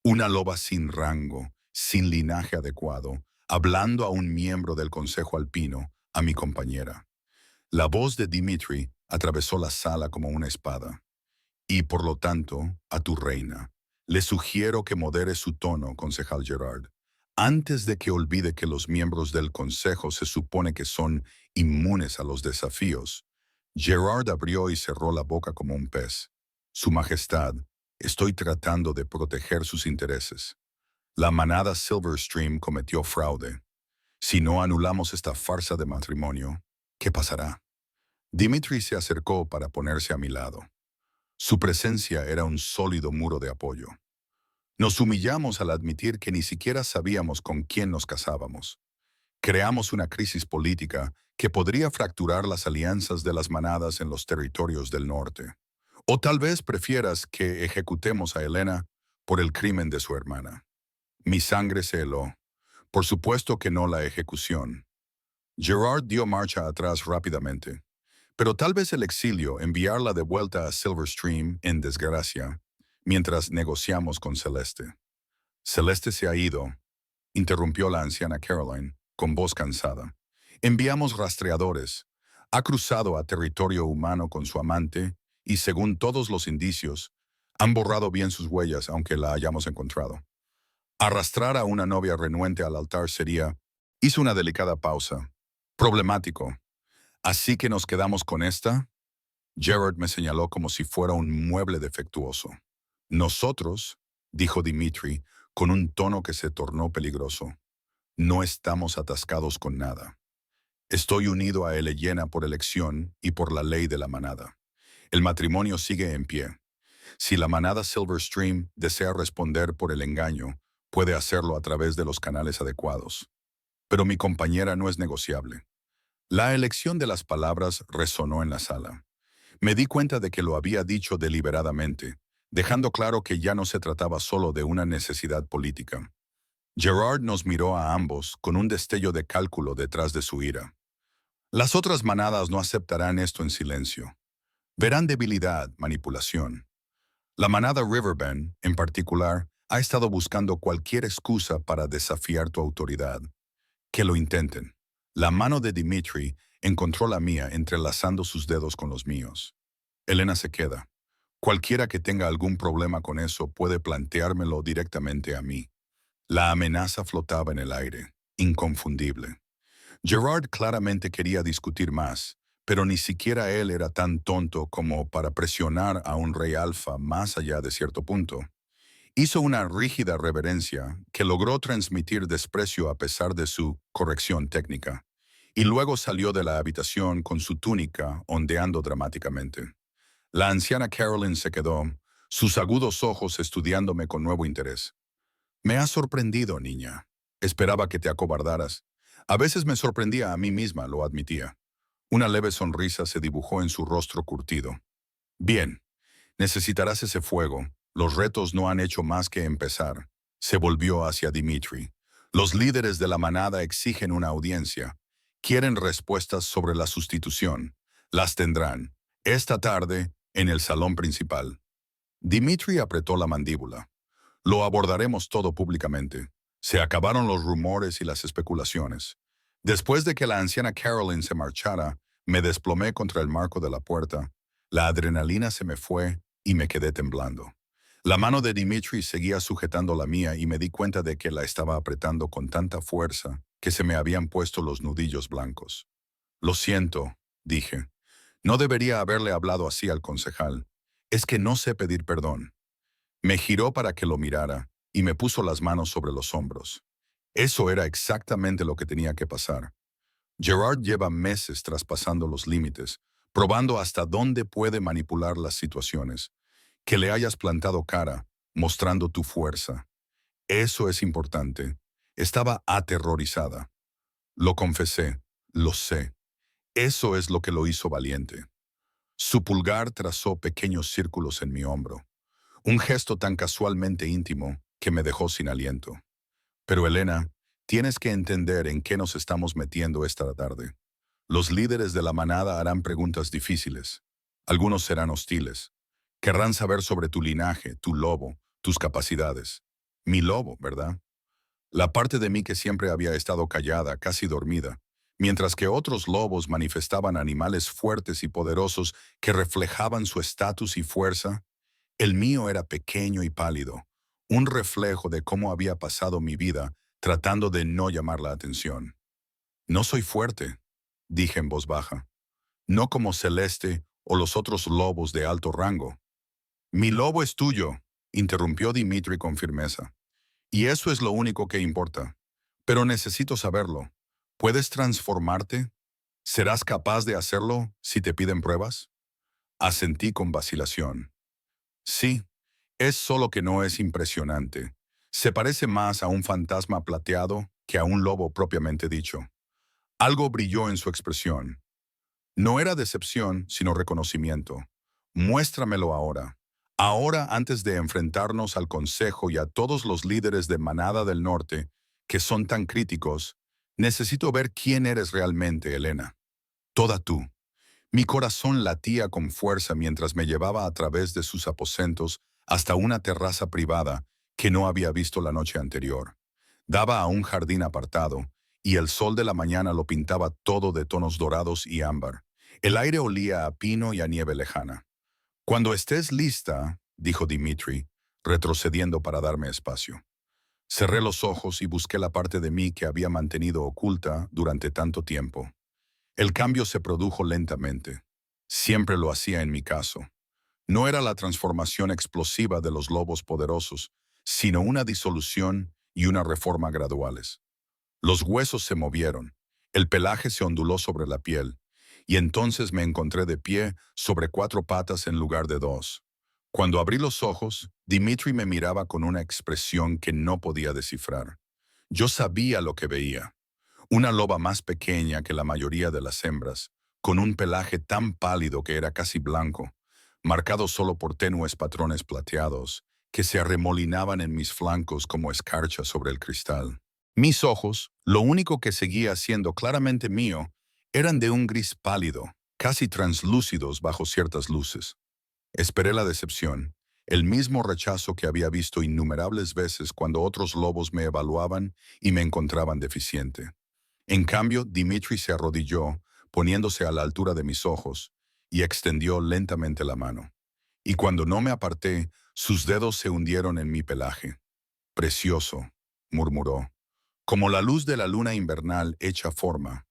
Una loba sin rango, sin linaje adecuado, hablando a un miembro del Consejo Alpino, a mi compañera. La voz de Dimitri atravesó la sala como una espada. Y por lo tanto, a tu reina. Le sugiero que modere su tono, concejal Gerard, antes de que olvide que los miembros del Consejo se supone que son inmunes a los desafíos. Gerard abrió y cerró la boca como un pez. Su Majestad, estoy tratando de proteger sus intereses. La manada Silverstream cometió fraude. Si no anulamos esta farsa de matrimonio, ¿qué pasará? Dimitri se acercó para ponerse a mi lado. Su presencia era un sólido muro de apoyo. Nos humillamos al admitir que ni siquiera sabíamos con quién nos casábamos. Creamos una crisis política que podría fracturar las alianzas de las manadas en los territorios del norte. O tal vez prefieras que ejecutemos a Elena por el crimen de su hermana. Mi sangre se heló. Por supuesto que no la ejecución. Gerard dio marcha atrás rápidamente. Pero tal vez el exilio, enviarla de vuelta a Silverstream en desgracia, mientras negociamos con Celeste. Celeste se ha ido, interrumpió la anciana Caroline, con voz cansada. Enviamos rastreadores. Ha cruzado a territorio humano con su amante y, según todos los indicios, han borrado bien sus huellas aunque la hayamos encontrado. Arrastrar a una novia renuente al altar sería... Hizo una delicada pausa. Problemático. ¿Así que nos quedamos con esta? Gerard me señaló como si fuera un mueble defectuoso. Nosotros, dijo Dimitri, con un tono que se tornó peligroso, no estamos atascados con nada. Estoy unido a Eleyena por elección y por la ley de la manada. El matrimonio sigue en pie. Si la manada Silverstream desea responder por el engaño, puede hacerlo a través de los canales adecuados. Pero mi compañera no es negociable. La elección de las palabras resonó en la sala. Me di cuenta de que lo había dicho deliberadamente, dejando claro que ya no se trataba solo de una necesidad política. Gerard nos miró a ambos con un destello de cálculo detrás de su ira. Las otras manadas no aceptarán esto en silencio. Verán debilidad, manipulación. La manada Riverbend, en particular, ha estado buscando cualquier excusa para desafiar tu autoridad. Que lo intenten. La mano de Dimitri encontró la mía entrelazando sus dedos con los míos. Elena se queda. Cualquiera que tenga algún problema con eso puede planteármelo directamente a mí. La amenaza flotaba en el aire, inconfundible. Gerard claramente quería discutir más, pero ni siquiera él era tan tonto como para presionar a un rey alfa más allá de cierto punto. Hizo una rígida reverencia que logró transmitir desprecio a pesar de su corrección técnica, y luego salió de la habitación con su túnica ondeando dramáticamente. La anciana Carolyn se quedó, sus agudos ojos estudiándome con nuevo interés. Me has sorprendido, niña. Esperaba que te acobardaras. A veces me sorprendía a mí misma, lo admitía. Una leve sonrisa se dibujó en su rostro curtido. Bien, necesitarás ese fuego. Los retos no han hecho más que empezar. Se volvió hacia Dimitri. Los líderes de la manada exigen una audiencia. Quieren respuestas sobre la sustitución. Las tendrán. Esta tarde, en el salón principal. Dimitri apretó la mandíbula. Lo abordaremos todo públicamente. Se acabaron los rumores y las especulaciones. Después de que la anciana Carolyn se marchara, me desplomé contra el marco de la puerta. La adrenalina se me fue y me quedé temblando. La mano de Dimitri seguía sujetando la mía y me di cuenta de que la estaba apretando con tanta fuerza que se me habían puesto los nudillos blancos. Lo siento, dije. No debería haberle hablado así al concejal. Es que no sé pedir perdón. Me giró para que lo mirara y me puso las manos sobre los hombros. Eso era exactamente lo que tenía que pasar. Gerard lleva meses traspasando los límites, probando hasta dónde puede manipular las situaciones. Que le hayas plantado cara, mostrando tu fuerza. Eso es importante. Estaba aterrorizada. Lo confesé, lo sé. Eso es lo que lo hizo valiente. Su pulgar trazó pequeños círculos en mi hombro. Un gesto tan casualmente íntimo que me dejó sin aliento. Pero Elena, tienes que entender en qué nos estamos metiendo esta tarde. Los líderes de la manada harán preguntas difíciles. Algunos serán hostiles. Querrán saber sobre tu linaje, tu lobo, tus capacidades. Mi lobo, ¿verdad? La parte de mí que siempre había estado callada, casi dormida, mientras que otros lobos manifestaban animales fuertes y poderosos que reflejaban su estatus y fuerza. El mío era pequeño y pálido, un reflejo de cómo había pasado mi vida tratando de no llamar la atención. No soy fuerte, dije en voz baja, no como Celeste o los otros lobos de alto rango. Mi lobo es tuyo, interrumpió Dimitri con firmeza. Y eso es lo único que importa. Pero necesito saberlo. ¿Puedes transformarte? ¿Serás capaz de hacerlo si te piden pruebas? Asentí con vacilación. Sí, es solo que no es impresionante. Se parece más a un fantasma plateado que a un lobo propiamente dicho. Algo brilló en su expresión. No era decepción, sino reconocimiento. Muéstramelo ahora. Ahora, antes de enfrentarnos al Consejo y a todos los líderes de Manada del Norte, que son tan críticos, necesito ver quién eres realmente, Elena. Toda tú. Mi corazón latía con fuerza mientras me llevaba a través de sus aposentos hasta una terraza privada que no había visto la noche anterior. Daba a un jardín apartado, y el sol de la mañana lo pintaba todo de tonos dorados y ámbar. El aire olía a pino y a nieve lejana. Cuando estés lista, dijo Dimitri, retrocediendo para darme espacio. Cerré los ojos y busqué la parte de mí que había mantenido oculta durante tanto tiempo. El cambio se produjo lentamente. Siempre lo hacía en mi caso. No era la transformación explosiva de los lobos poderosos, sino una disolución y una reforma graduales. Los huesos se movieron, El pelaje se onduló sobre la piel, y entonces me encontré de pie sobre 4 patas en lugar de 2. Cuando abrí los ojos, Dimitri me miraba con una expresión que no podía descifrar. Yo sabía lo que veía. Una loba más pequeña que la mayoría de las hembras, con un pelaje tan pálido que era casi blanco, marcado solo por tenues patrones plateados, que se arremolinaban en mis flancos como escarcha sobre el cristal. Mis ojos, lo único que seguía siendo claramente mío, eran de un gris pálido, casi translúcidos bajo ciertas luces. Esperé la decepción, el mismo rechazo que había visto innumerables veces cuando otros lobos me evaluaban y me encontraban deficiente. En cambio, Dimitri se arrodilló, poniéndose a la altura de mis ojos, y extendió lentamente la mano. Y cuando no me aparté, sus dedos se hundieron en mi pelaje. «Precioso», murmuró, «como la luz de la luna invernal hecha forma».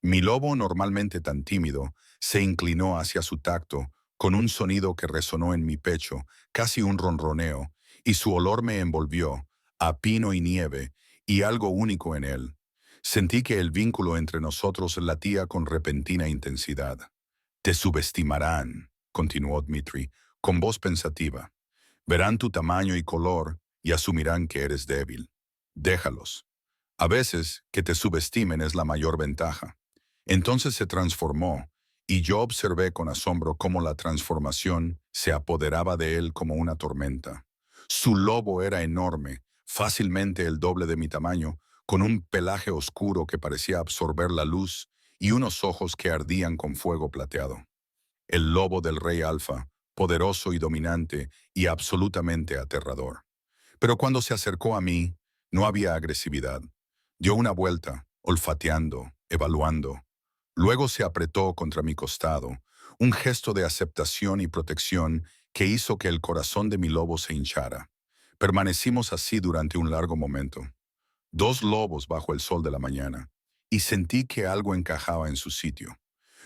Mi lobo, normalmente tan tímido, se inclinó hacia su tacto, con un sonido que resonó en mi pecho, casi un ronroneo, y su olor me envolvió, a pino y nieve, y algo único en él. Sentí que el vínculo entre nosotros latía con repentina intensidad. «Te subestimarán», continuó Dmitri, con voz pensativa. «Verán tu tamaño y color y asumirán que eres débil. Déjalos. A veces, que te subestimen es la mayor ventaja». Entonces se transformó, y yo observé con asombro cómo la transformación se apoderaba de él como una tormenta. Su lobo era enorme, fácilmente el doble de mi tamaño, con un pelaje oscuro que parecía absorber la luz y unos ojos que ardían con fuego plateado. El lobo del rey Alfa, poderoso y dominante y absolutamente aterrador. Pero cuando se acercó a mí, no había agresividad. Dio una vuelta, olfateando, evaluando. Luego se apretó contra mi costado, un gesto de aceptación y protección que hizo que el corazón de mi lobo se hinchara. Permanecimos así durante un largo momento. 2 lobos bajo el sol de la mañana, y sentí que algo encajaba en su sitio.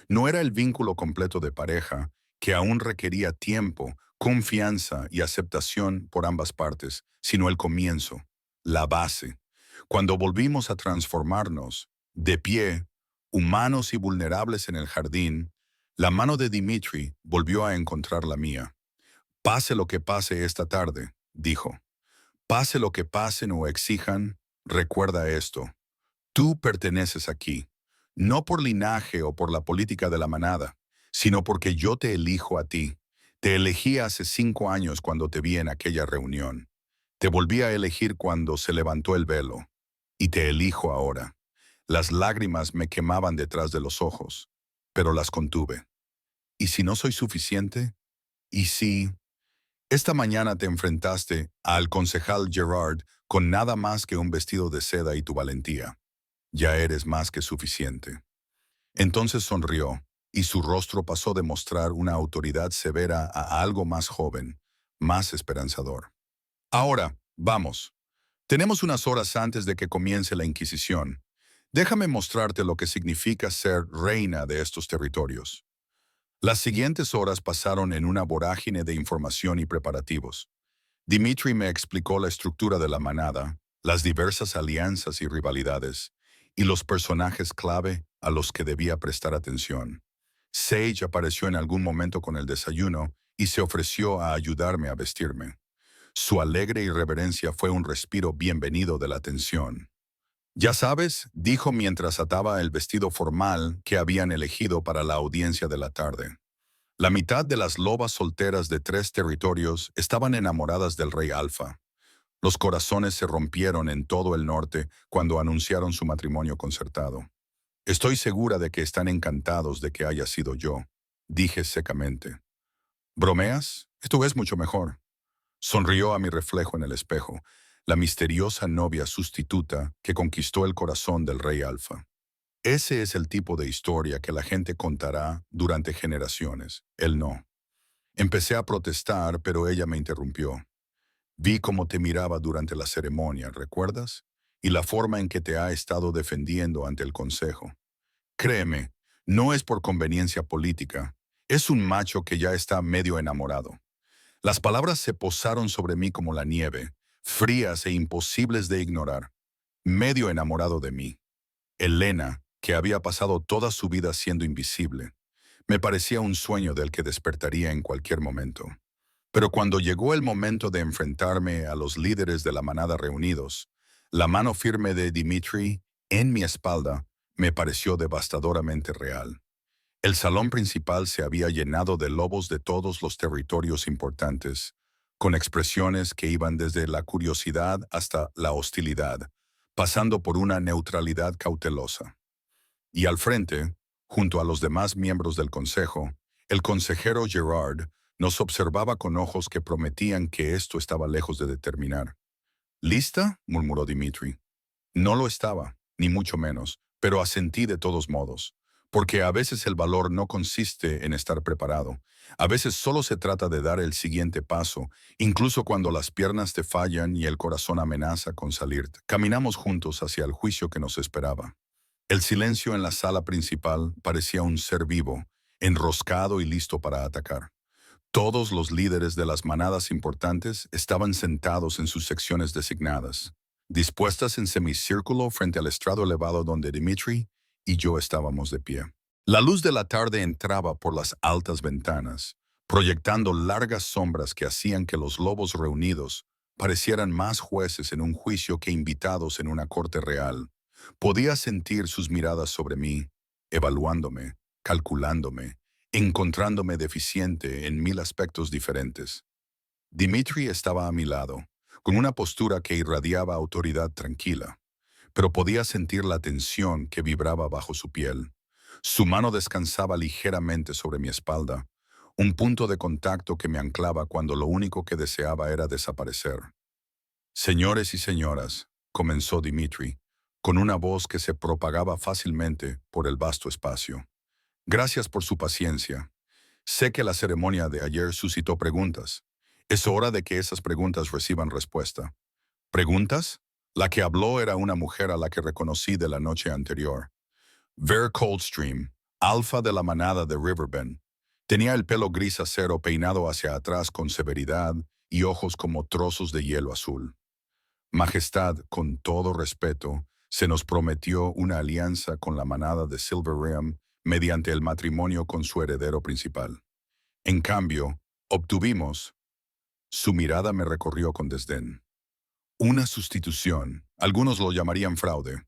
No era el vínculo completo de pareja, que aún requería tiempo, confianza y aceptación por ambas partes, sino el comienzo, la base. Cuando volvimos a transformarnos, de pie, humanos y vulnerables en el jardín, la mano de Dimitri volvió a encontrar la mía. «Pase lo que pase esta tarde», dijo. «Pase lo que pasen o exijan, recuerda esto. Tú perteneces aquí, no por linaje o por la política de la manada, sino porque yo te elijo a ti. Te elegí hace 5 años cuando te vi en aquella reunión. Te volví a elegir cuando se levantó el velo. Y te elijo ahora». Las lágrimas me quemaban detrás de los ojos, pero las contuve. ¿Y si no soy suficiente? ¿Y si... Esta mañana te enfrentaste al concejal Gerard con nada más que un vestido de seda y tu valentía. Ya eres más que suficiente. Entonces sonrió, y su rostro pasó de mostrar una autoridad severa a algo más joven, más esperanzador. «Ahora, vamos. Tenemos unas horas antes de que comience la Inquisición. Déjame mostrarte lo que significa ser reina de estos territorios». Las siguientes horas pasaron en una vorágine de información y preparativos. Dimitri me explicó la estructura de la manada, las diversas alianzas y rivalidades, y los personajes clave a los que debía prestar atención. Sage apareció en algún momento con el desayuno y se ofreció a ayudarme a vestirme. Su alegre irreverencia fue un respiro bienvenido de la tensión. «Ya sabes», dijo mientras ataba el vestido formal que habían elegido para la audiencia de la tarde. La mitad de las lobas solteras de 3 territorios estaban enamoradas del rey Alfa. Los corazones se rompieron en todo el norte cuando anunciaron su matrimonio concertado. «Estoy segura de que están encantados de que haya sido yo», dije secamente. «¿Bromeas? Esto es mucho mejor». Sonrió a mi reflejo en el espejo, la misteriosa novia sustituta que conquistó el corazón del rey Alfa. Ese es el tipo de historia que la gente contará durante generaciones. Él no. Empecé a protestar, pero ella me interrumpió. «Vi cómo te miraba durante la ceremonia, ¿recuerdas? Y la forma en que te ha estado defendiendo ante el consejo. Créeme, no es por conveniencia política. Es un macho que ya está medio enamorado». Las palabras se posaron sobre mí como la nieve, frías e imposibles de ignorar. Medio enamorado de mí. Elena, que había pasado toda su vida siendo invisible. Me parecía un sueño del que despertaría en cualquier momento. Pero cuando llegó el momento de enfrentarme a los líderes de la manada reunidos, la mano firme de Dimitri en mi espalda me pareció devastadoramente real. El salón principal se había llenado de lobos de todos los territorios importantes, con expresiones que iban desde la curiosidad hasta la hostilidad, pasando por una neutralidad cautelosa. Y al frente, junto a los demás miembros del consejo, el consejero Gerard nos observaba con ojos que prometían que esto estaba lejos de determinar. ¿Lista?, murmuró Dimitri. No lo estaba, ni mucho menos, pero asentí de todos modos, porque a veces el valor no consiste en estar preparado. A veces solo se trata de dar el siguiente paso, incluso cuando las piernas te fallan y el corazón amenaza con salir. Caminamos juntos hacia el juicio que nos esperaba. El silencio en la sala principal parecía un ser vivo, enroscado y listo para atacar. Todos los líderes de las manadas importantes estaban sentados en sus secciones designadas, dispuestas en semicírculo frente al estrado elevado donde Dimitri y yo estábamos de pie. La luz de la tarde entraba por las altas ventanas, proyectando largas sombras que hacían que los lobos reunidos parecieran más jueces en un juicio que invitados en una corte real. Podía sentir sus miradas sobre mí, evaluándome, calculándome, encontrándome deficiente en 1000 aspectos diferentes. Dimitri estaba a mi lado, con una postura que irradiaba autoridad tranquila, pero podía sentir la tensión que vibraba bajo su piel. Su mano descansaba ligeramente sobre mi espalda, un punto de contacto que me anclaba cuando lo único que deseaba era desaparecer. Señores y señoras, comenzó Dimitri, con una voz que se propagaba fácilmente por el vasto espacio. Gracias por su paciencia. Sé que la ceremonia de ayer suscitó preguntas. Es hora de que esas preguntas reciban respuesta. ¿Preguntas? La que habló era una mujer a la que reconocí de la noche anterior. Ver Coldstream, alfa de la manada de Riverbend. Tenía el pelo gris acero peinado hacia atrás con severidad y ojos como trozos de hielo azul. Majestad, con todo respeto, se nos prometió una alianza con la manada de Silver Rim mediante el matrimonio con su heredero principal. En cambio, obtuvimos... Su mirada me recorrió con desdén. Una sustitución. Algunos lo llamarían fraude.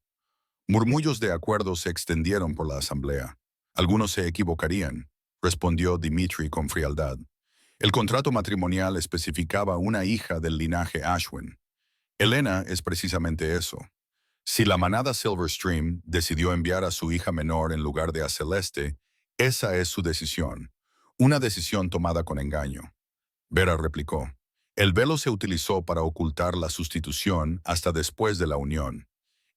Murmullos de acuerdo se extendieron por la asamblea. Algunos se equivocarían, respondió Dimitri con frialdad. El contrato matrimonial especificaba una hija del linaje Ashwin. Elena es precisamente eso. Si la manada Silverstream decidió enviar a su hija menor en lugar de a Celeste, esa es su decisión. Una decisión tomada con engaño. Vera replicó. El velo se utilizó para ocultar la sustitución hasta después de la unión.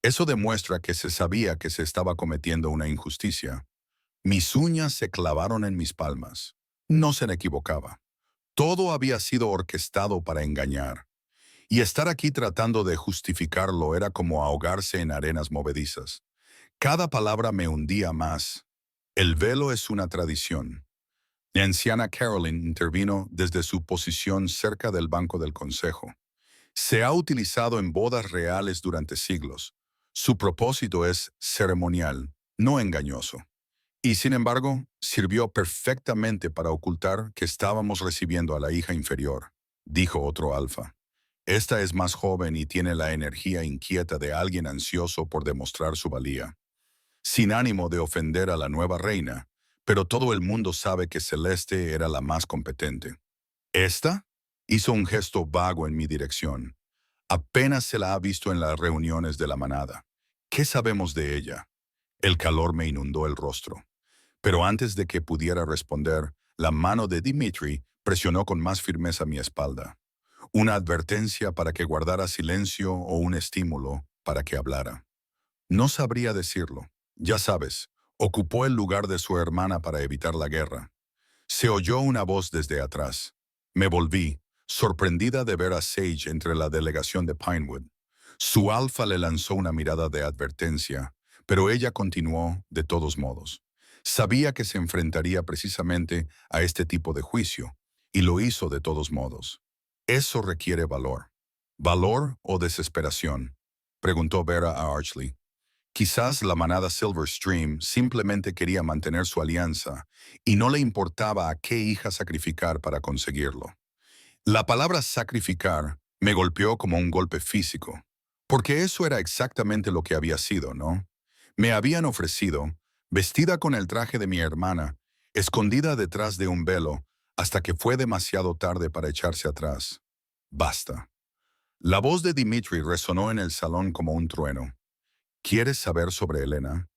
Eso demuestra que se sabía que se estaba cometiendo una injusticia. Mis uñas se clavaron en mis palmas. No se equivocaba. Todo había sido orquestado para engañar. Y estar aquí tratando de justificarlo era como ahogarse en arenas movedizas. Cada palabra me hundía más. El velo es una tradición. La anciana Caroline intervino desde su posición cerca del banco del consejo. Se ha utilizado en bodas reales durante siglos. Su propósito es ceremonial, no engañoso. Y sin embargo, sirvió perfectamente para ocultar que estábamos recibiendo a la hija inferior, dijo otro alfa. Esta es más joven y tiene la energía inquieta de alguien ansioso por demostrar su valía. Sin ánimo de ofender a la nueva reina, pero todo el mundo sabe que Celeste era la más competente. ¿Esta? Hizo un gesto vago en mi dirección. Apenas se la ha visto en las reuniones de la manada. ¿Qué sabemos de ella? El calor me inundó el rostro. Pero antes de que pudiera responder, la mano de Dimitri presionó con más firmeza mi espalda. Una advertencia para que guardara silencio o un estímulo para que hablara. No sabría decirlo. Ya sabes, ocupó el lugar de su hermana para evitar la guerra. Se oyó una voz desde atrás. Me volví, sorprendida de ver a Sage entre la delegación de Pinewood. Su alfa le lanzó una mirada de advertencia, pero ella continuó de todos modos. Sabía que se enfrentaría precisamente a este tipo de juicio, y lo hizo de todos modos. Eso requiere valor. ¿Valor o desesperación?, preguntó Vera a Archley. Quizás la manada Silverstream simplemente quería mantener su alianza y no le importaba a qué hija sacrificar para conseguirlo. La palabra sacrificar me golpeó como un golpe físico, porque eso era exactamente lo que había sido, ¿no? Me habían ofrecido, vestida con el traje de mi hermana, escondida detrás de un velo, hasta que fue demasiado tarde para echarse atrás. Basta. La voz de Dimitri resonó en el salón como un trueno. ¿Quieres saber sobre Elena?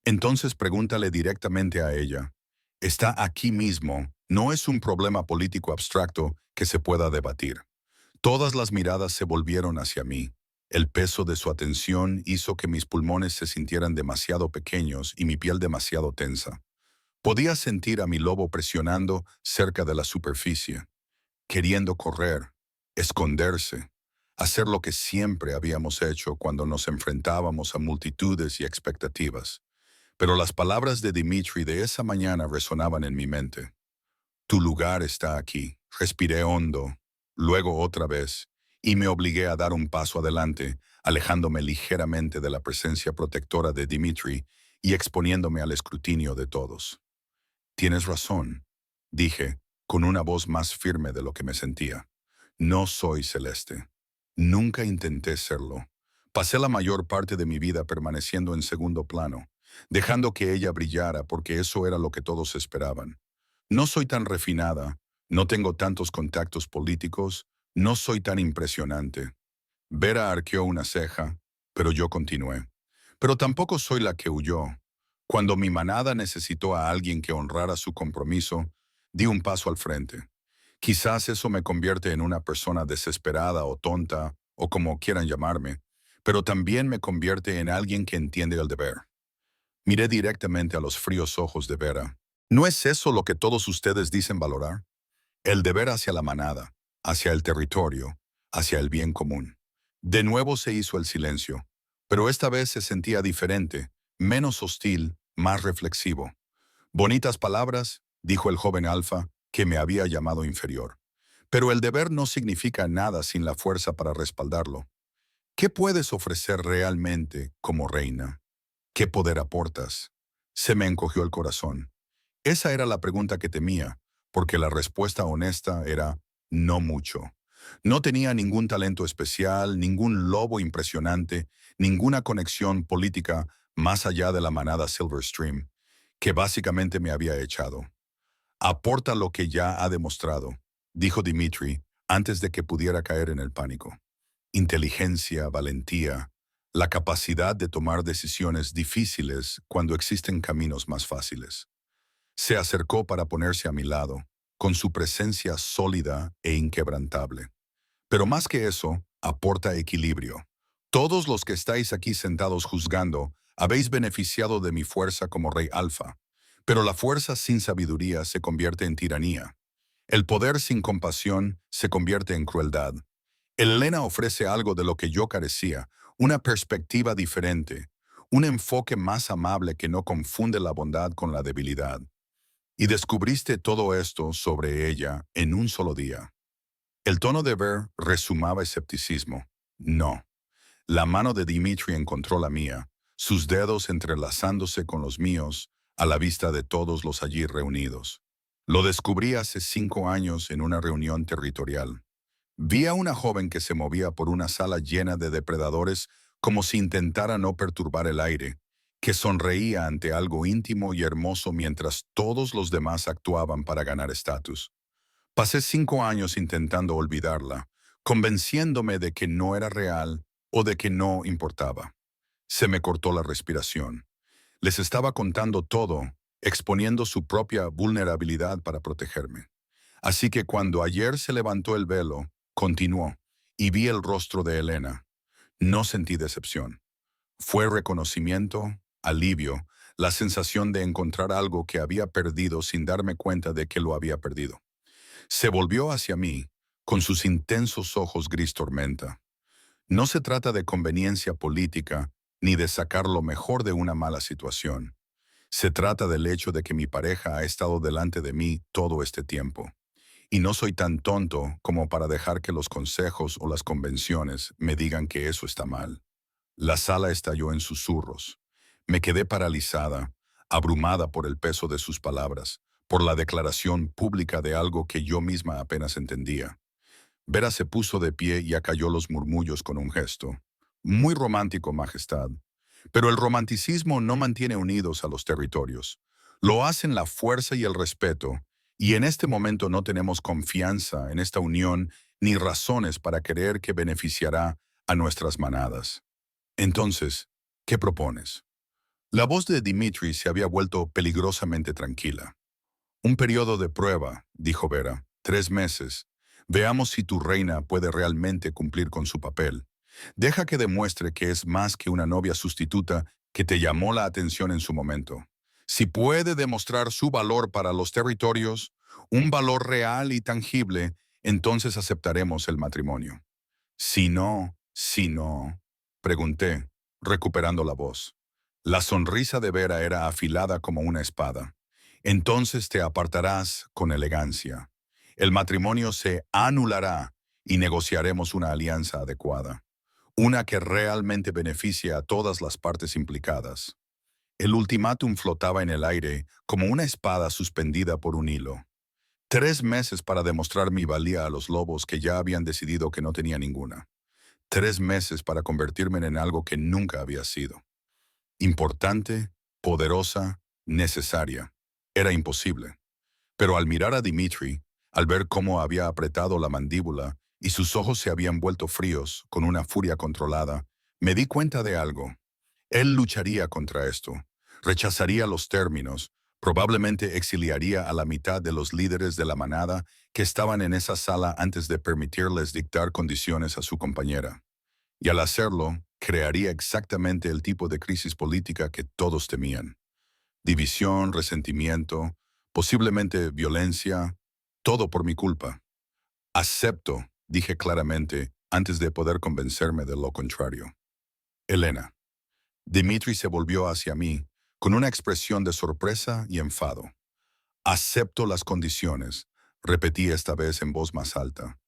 Entonces pregúntale directamente a ella. Está aquí mismo, no es un problema político abstracto que se pueda debatir. Todas las miradas se volvieron hacia mí. El peso de su atención hizo que mis pulmones se sintieran demasiado pequeños y mi piel demasiado tensa. Podía sentir a mi lobo presionando cerca de la superficie, queriendo correr, esconderse, hacer lo que siempre habíamos hecho cuando nos enfrentábamos a multitudes y expectativas. Pero las palabras de Dimitri de esa mañana resonaban en mi mente. Tu lugar está aquí. Respiré hondo, luego otra vez, y me obligué a dar un paso adelante, alejándome ligeramente de la presencia protectora de Dimitri y exponiéndome al escrutinio de todos. Tienes razón, dije, con una voz más firme de lo que me sentía. No soy celeste. Nunca intenté serlo. Pasé la mayor parte de mi vida permaneciendo en segundo plano, dejando que ella brillara porque eso era lo que todos esperaban. No soy tan refinada, no tengo tantos contactos políticos, no soy tan impresionante. Vera arqueó una ceja, pero yo continué. Pero tampoco soy la que huyó. Cuando mi manada necesitó a alguien que honrara su compromiso, di un paso al frente. Quizás eso me convierte en una persona desesperada o tonta, o como quieran llamarme, pero también me convierte en alguien que entiende el deber. Miré directamente a los fríos ojos de Vera. ¿No es eso lo que todos ustedes dicen valorar? El deber hacia la manada, hacia el territorio, hacia el bien común. De nuevo se hizo el silencio, pero esta vez se sentía diferente, menos hostil, más reflexivo. Bonitas palabras, dijo el joven Alfa, que me había llamado inferior. Pero el deber no significa nada sin la fuerza para respaldarlo. ¿Qué puedes ofrecer realmente como reina? ¿Qué poder aportas? Se me encogió el corazón. Esa era la pregunta que temía, porque la respuesta honesta era no mucho. No tenía ningún talento especial, ningún lobo impresionante, ninguna conexión política más allá de la manada Silverstream, que básicamente me había echado. Aporta lo que ya ha demostrado, dijo Dimitri antes de que pudiera caer en el pánico. Inteligencia, valentía, la capacidad de tomar decisiones difíciles cuando existen caminos más fáciles. Se acercó para ponerse a mi lado, con su presencia sólida e inquebrantable. Pero más que eso, aporta equilibrio. Todos los que estáis aquí sentados juzgando, habéis beneficiado de mi fuerza como rey alfa. Pero la fuerza sin sabiduría se convierte en tiranía. El poder sin compasión se convierte en crueldad. Elena ofrece algo de lo que yo carecía, una perspectiva diferente, un enfoque más amable que no confunde la bondad con la debilidad. Y descubriste todo esto sobre ella en un solo día. El tono de Ver resumaba escepticismo. No. La mano de Dimitri encontró la mía, sus dedos entrelazándose con los míos a la vista de todos los allí reunidos. Lo descubrí hace 5 años en una reunión territorial. Vi a una joven que se movía por una sala llena de depredadores como si intentara no perturbar el aire, que sonreía ante algo íntimo y hermoso mientras todos los demás actuaban para ganar estatus. Pasé 5 años intentando olvidarla, convenciéndome de que no era real o de que no importaba. Se me cortó la respiración. Les estaba contando todo, exponiendo su propia vulnerabilidad para protegerme. Así que cuando ayer se levantó el velo, continuó, y vi el rostro de Elena. No sentí decepción. Fue reconocimiento, alivio, la sensación de encontrar algo que había perdido sin darme cuenta de que lo había perdido. Se volvió hacia mí, con sus intensos ojos gris tormenta. No se trata de conveniencia política, ni de sacar lo mejor de una mala situación. Se trata del hecho de que mi pareja ha estado delante de mí todo este tiempo. Y no soy tan tonto como para dejar que los consejos o las convenciones me digan que eso está mal. La sala estalló en susurros. Me quedé paralizada, abrumada por el peso de sus palabras, por la declaración pública de algo que yo misma apenas entendía. Vera se puso de pie y acalló los murmullos con un gesto. Muy romántico, Majestad. Pero el romanticismo no mantiene unidos a los territorios. Lo hacen la fuerza y el respeto, y en este momento no tenemos confianza en esta unión ni razones para creer que beneficiará a nuestras manadas. Entonces, ¿qué propones? La voz de Dimitri se había vuelto peligrosamente tranquila. Un periodo de prueba, dijo Vera, 3 meses. Veamos si tu reina puede realmente cumplir con su papel. Deja que demuestre que es más que una novia sustituta que te llamó la atención en su momento. Si puede demostrar su valor para los territorios, un valor real y tangible, entonces aceptaremos el matrimonio. Si no, pregunté, recuperando la voz. La sonrisa de Vera era afilada como una espada. Entonces te apartarás con elegancia. El matrimonio se anulará y negociaremos una alianza adecuada. Una que realmente beneficie a todas las partes implicadas. El ultimátum flotaba en el aire como una espada suspendida por un hilo. 3 meses para demostrar mi valía a los lobos que ya habían decidido que no tenía ninguna. 3 meses para convertirme en algo que nunca había sido. Importante, poderosa, necesaria. Era imposible. Pero al mirar a Dimitri, al ver cómo había apretado la mandíbula y sus ojos se habían vuelto fríos con una furia controlada, me di cuenta de algo. Él lucharía contra esto, rechazaría los términos, probablemente exiliaría a la mitad de los líderes de la manada que estaban en esa sala antes de permitirles dictar condiciones a su compañera. Y al hacerlo, crearía exactamente el tipo de crisis política que todos temían. División, resentimiento, posiblemente violencia, todo por mi culpa. Acepto, dije claramente, antes de poder convencerme de lo contrario. Elena. Dimitri se volvió hacia mí, con una expresión de sorpresa y enfado. Acepto las condiciones, repetí esta vez en voz más alta.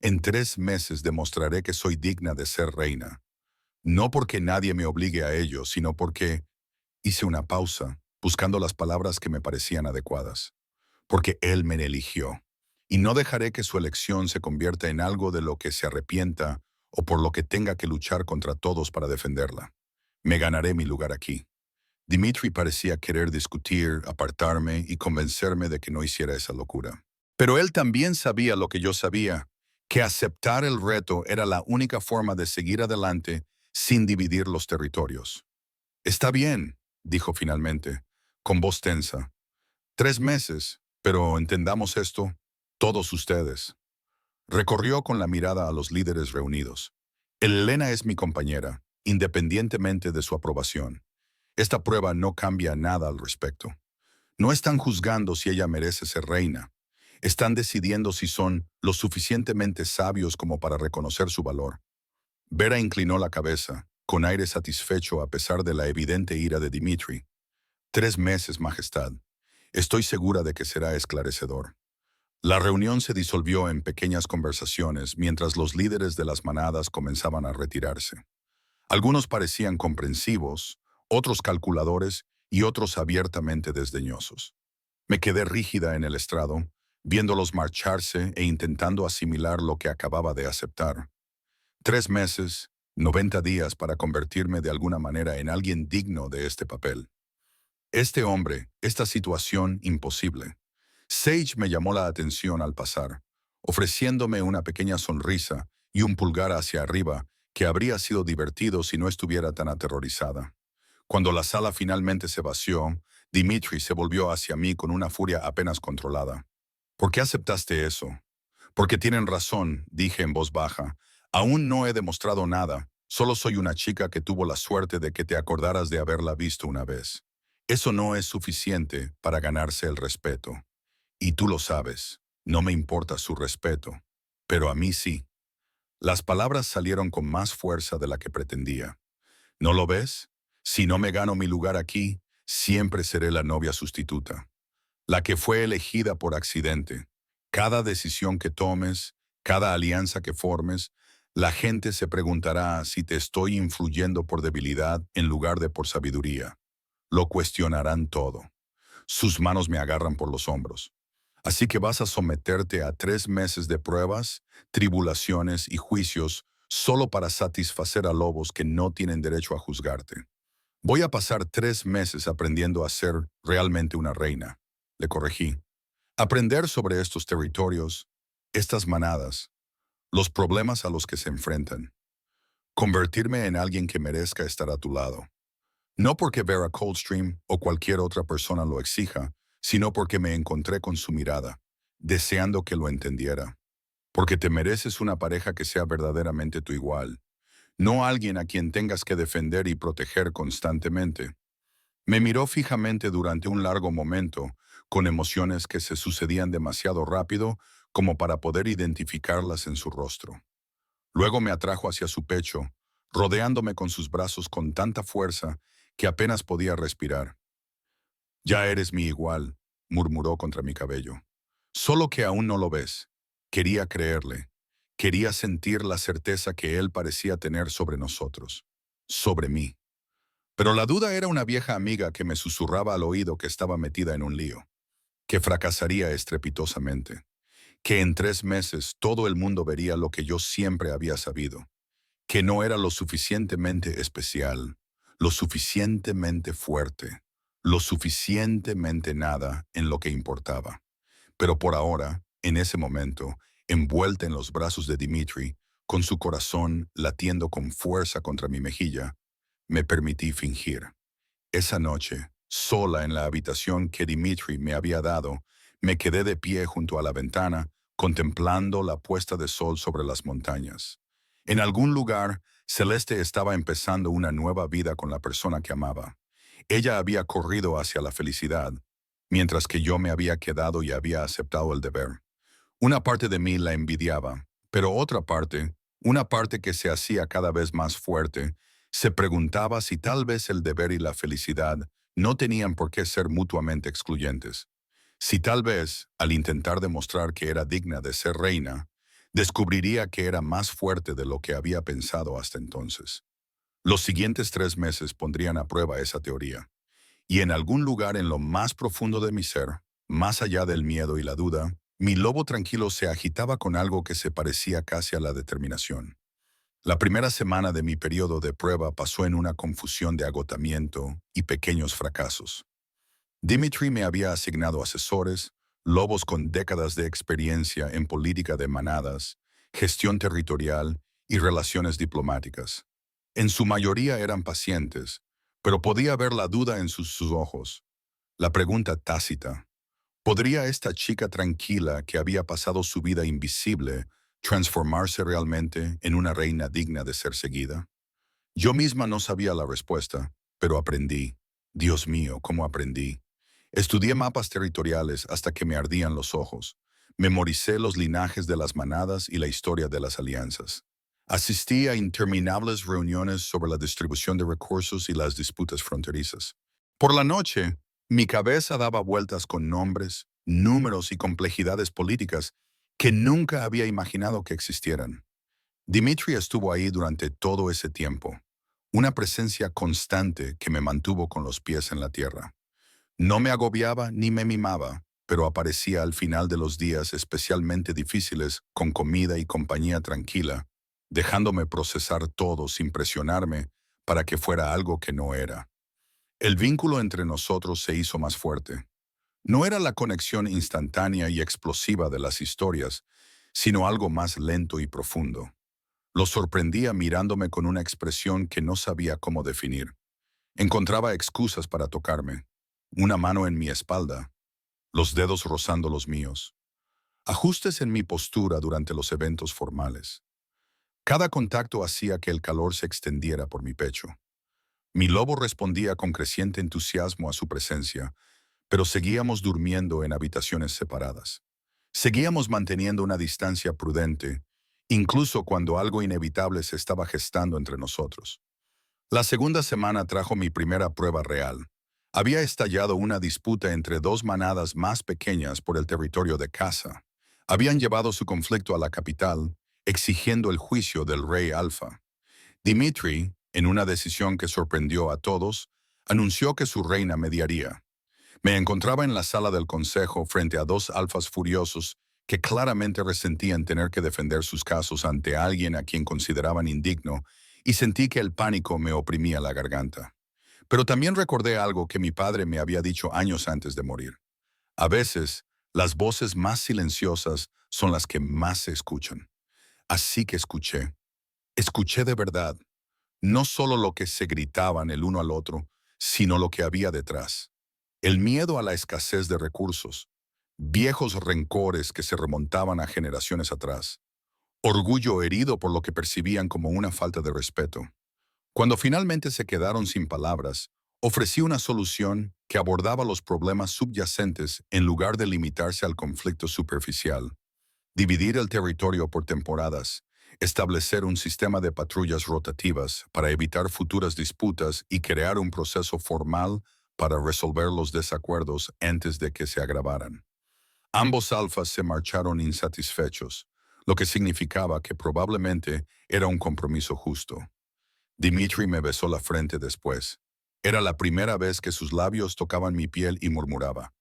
En 3 meses demostraré que soy digna de ser reina. No porque nadie me obligue a ello, sino porque hice una pausa, buscando las palabras que me parecían adecuadas. Porque él me eligió. Y no dejaré que su elección se convierta en algo de lo que se arrepienta o por lo que tenga que luchar contra todos para defenderla. Me ganaré mi lugar aquí. Dimitri parecía querer discutir, apartarme y convencerme de que no hiciera esa locura. Pero él también sabía lo que yo sabía, que aceptar el reto era la única forma de seguir adelante sin dividir los territorios. Está bien, dijo finalmente, con voz tensa. 3 meses, pero entendamos esto, todos ustedes. Recorrió con la mirada a los líderes reunidos. Elena es mi compañera, independientemente de su aprobación. Esta prueba no cambia nada al respecto. No están juzgando si ella merece ser reina. Están decidiendo si son lo suficientemente sabios como para reconocer su valor. Vera inclinó la cabeza, con aire satisfecho a pesar de la evidente ira de Dimitri. 3 meses, Majestad. Estoy segura de que será esclarecedor. La reunión se disolvió en pequeñas conversaciones mientras los líderes de las manadas comenzaban a retirarse. Algunos parecían comprensivos, otros calculadores y otros abiertamente desdeñosos. Me quedé rígida en el estrado, viéndolos marcharse e intentando asimilar lo que acababa de aceptar. 3 meses, 90 días para convertirme de alguna manera en alguien digno de este papel. Este hombre, esta situación imposible. Sage me llamó la atención al pasar, ofreciéndome una pequeña sonrisa y un pulgar hacia arriba que habría sido divertido si no estuviera tan aterrorizada. Cuando la sala finalmente se vació, Dimitri se volvió hacia mí con una furia apenas controlada. ¿Por qué aceptaste eso? Porque tienen razón, dije en voz baja. Aún no he demostrado nada, solo soy una chica que tuvo la suerte de que te acordaras de haberla visto una vez. Eso no es suficiente para ganarse el respeto. Y tú lo sabes, no me importa su respeto, pero a mí sí. Las palabras salieron con más fuerza de la que pretendía. ¿No lo ves? Si no me gano mi lugar aquí, siempre seré la novia sustituta. La que fue elegida por accidente. Cada decisión que tomes, cada alianza que formes, la gente se preguntará si te estoy influyendo por debilidad en lugar de por sabiduría. Lo cuestionarán todo. Sus manos me agarran por los hombros. Así que vas a someterte a 3 meses de pruebas, tribulaciones y juicios solo para satisfacer a lobos que no tienen derecho a juzgarte. Voy a pasar 3 meses aprendiendo a ser realmente una reina, le corregí. Aprender sobre estos territorios, estas manadas, los problemas a los que se enfrentan. Convertirme en alguien que merezca estar a tu lado. No porque Vera Coldstream o cualquier otra persona lo exija, sino porque me encontré con su mirada, deseando que lo entendiera. Porque te mereces una pareja que sea verdaderamente tu igual, no alguien a quien tengas que defender y proteger constantemente. Me miró fijamente durante un largo momento, con emociones que se sucedían demasiado rápido como para poder identificarlas en su rostro. Luego me atrajo hacia su pecho, rodeándome con sus brazos con tanta fuerza que apenas podía respirar. Ya eres mi igual, murmuró contra mi cabello. Solo que aún no lo ves. Quería creerle. Quería sentir la certeza que él parecía tener sobre nosotros. Sobre mí. Pero la duda era una vieja amiga que me susurraba al oído que estaba metida en un lío, que fracasaría estrepitosamente, que en 3 meses todo el mundo vería lo que yo siempre había sabido, que no era lo suficientemente especial, lo suficientemente fuerte, lo suficientemente nada en lo que importaba. Pero por ahora, en ese momento, envuelta en los brazos de Dimitri, con su corazón latiendo con fuerza contra mi mejilla, me permití fingir. Esa noche, sola en la habitación que Dimitri me había dado, me quedé de pie junto a la ventana, contemplando la puesta de sol sobre las montañas. En algún lugar, Celeste estaba empezando una nueva vida con la persona que amaba. Ella había corrido hacia la felicidad, mientras que yo me había quedado y había aceptado el deber. Una parte de mí la envidiaba, pero otra parte, una parte que se hacía cada vez más fuerte, se preguntaba si tal vez el deber y la felicidad no tenían por qué ser mutuamente excluyentes. Si tal vez, al intentar demostrar que era digna de ser reina, descubriría que era más fuerte de lo que había pensado hasta entonces. Los siguientes 3 meses pondrían a prueba esa teoría. Y en algún lugar en lo más profundo de mi ser, más allá del miedo y la duda, mi lobo tranquilo se agitaba con algo que se parecía casi a la determinación. La primera semana de mi periodo de prueba pasó en una confusión de agotamiento y pequeños fracasos. Dimitri me había asignado asesores, lobos con décadas de experiencia en política de manadas, gestión territorial y relaciones diplomáticas. En su mayoría eran pacientes, pero podía ver la duda en sus ojos, la pregunta tácita. ¿Podría esta chica tranquila que había pasado su vida invisible transformarse realmente en una reina digna de ser seguida? Yo misma no sabía la respuesta, pero aprendí. Dios mío, cómo aprendí. Estudié mapas territoriales hasta que me ardían los ojos. Memoricé los linajes de las manadas y la historia de las alianzas. Asistí a interminables reuniones sobre la distribución de recursos y las disputas fronterizas. Por la noche, mi cabeza daba vueltas con nombres, números y complejidades políticas que nunca había imaginado que existieran. Dimitri estuvo ahí durante todo ese tiempo, una presencia constante que me mantuvo con los pies en la tierra. No me agobiaba ni me mimaba, pero aparecía al final de los días especialmente difíciles con comida y compañía tranquila, dejándome procesar todo sin presionarme para que fuera algo que no era. El vínculo entre nosotros se hizo más fuerte. No era la conexión instantánea y explosiva de las historias, sino algo más lento y profundo. Lo sorprendía mirándome con una expresión que no sabía cómo definir. Encontraba excusas para tocarme. Una mano en mi espalda, los dedos rozando los míos. Ajustes en mi postura durante los eventos formales. Cada contacto hacía que el calor se extendiera por mi pecho. Mi lobo respondía con creciente entusiasmo a su presencia, pero seguíamos durmiendo en habitaciones separadas. Seguíamos manteniendo una distancia prudente, incluso cuando algo inevitable se estaba gestando entre nosotros. La segunda semana trajo mi primera prueba real. Había estallado una disputa entre dos manadas más pequeñas por el territorio de caza. Habían llevado su conflicto a la capital, exigiendo el juicio del rey Alfa. Dimitri, en una decisión que sorprendió a todos, Anunció que su reina mediaría. Me encontraba en la sala del consejo frente a dos alfas furiosos que claramente resentían tener que defender sus casos ante alguien a quien consideraban indigno, y sentí que el pánico me oprimía la garganta. Pero también recordé algo que mi padre me había dicho años antes de morir. A veces, las voces más silenciosas son las que más se escuchan. Así que escuché. Escuché de verdad, no solo lo que se gritaban el uno al otro, sino lo que había detrás. El miedo a la escasez de recursos, viejos rencores que se remontaban a generaciones atrás, orgullo herido por lo que percibían como una falta de respeto. Cuando finalmente se quedaron sin palabras, ofrecí una solución que abordaba los problemas subyacentes en lugar de limitarse al conflicto superficial. Dividir el territorio por temporadas, establecer un sistema de patrullas rotativas para evitar futuras disputas y crear un proceso formal para resolver los desacuerdos antes de que se agravaran. Ambos alfas se marcharon insatisfechos, lo que significaba que probablemente era un compromiso justo. Dimitri me besó la frente después. Era la primera vez que sus labios tocaban mi piel y murmuraba: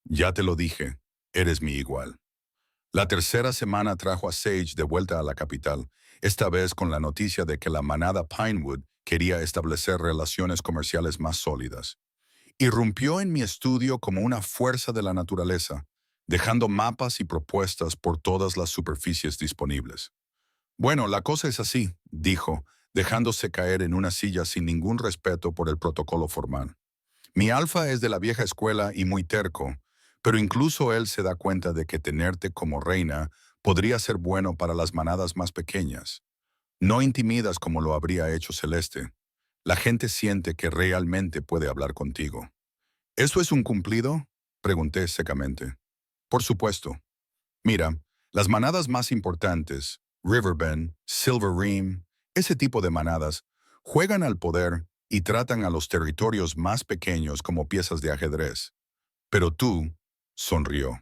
«Ya te lo dije, eres mi igual». La tercera semana trajo a Sage de vuelta a la capital, esta vez con la noticia de que la manada Pinewood quería establecer relaciones comerciales más sólidas. Irrumpió en mi estudio como una fuerza de la naturaleza, dejando mapas y propuestas por todas las superficies disponibles. «Bueno, la cosa es así», dijo, dejándose caer en una silla sin ningún respeto por el protocolo formal. «Mi alfa es de la vieja escuela y muy terco, pero incluso él se da cuenta de que tenerte como reina podría ser bueno para las manadas más pequeñas. No intimidas como lo habría hecho Celeste. La gente siente que realmente puede hablar contigo». «¿Eso es un cumplido?», pregunté secamente. «Por supuesto. Mira, las manadas más importantes, Riverbend, Silver Ream, ese tipo de manadas, juegan al poder y tratan a los territorios más pequeños como piezas de ajedrez. Pero tú», sonrió,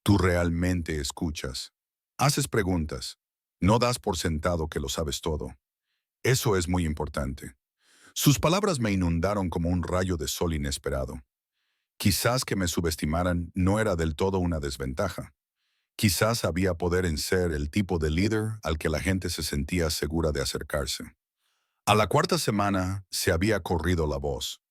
«tú realmente escuchas. Haces preguntas. No das por sentado que lo sabes todo. Eso es muy importante». Sus palabras me inundaron como un rayo de sol inesperado. Quizás que me subestimaran no era del todo una desventaja. Quizás había poder en ser el tipo de líder al que la gente se sentía segura de acercarse. A la cuarta semana se había corrido la voz.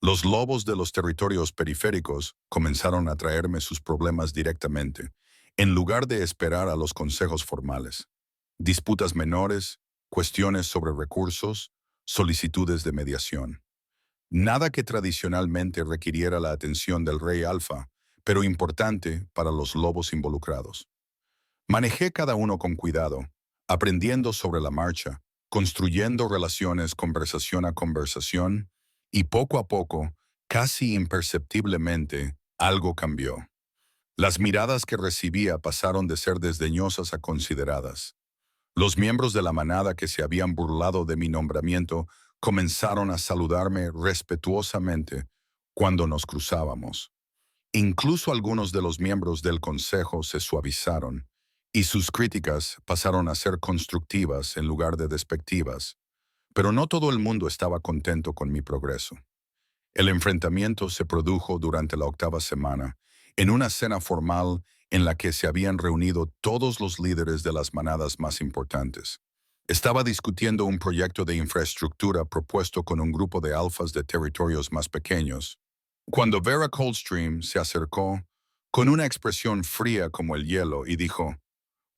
Los lobos de los territorios periféricos comenzaron a traerme sus problemas directamente, en lugar de esperar a los consejos formales. Disputas menores, cuestiones sobre recursos, solicitudes de mediación. Nada que tradicionalmente requiriera la atención del rey alfa, pero importante para los lobos involucrados. Manejé cada uno con cuidado, aprendiendo sobre la marcha, construyendo relaciones conversación a conversación, y poco a poco, casi imperceptiblemente, algo cambió. Las miradas que recibía pasaron de ser desdeñosas a consideradas. Los miembros de la manada que se habían burlado de mi nombramiento comenzaron a saludarme respetuosamente cuando nos cruzábamos. Incluso algunos de los miembros del consejo se suavizaron, y sus críticas pasaron a ser constructivas en lugar de despectivas. Pero no todo el mundo estaba contento con mi progreso. El enfrentamiento se produjo durante la octava semana, en una cena formal en la que se habían reunido todos los líderes de las manadas más importantes. Estaba discutiendo un proyecto de infraestructura propuesto con un grupo de alfas de territorios más pequeños, cuando Vera Coldstream se acercó con una expresión fría como el hielo y dijo: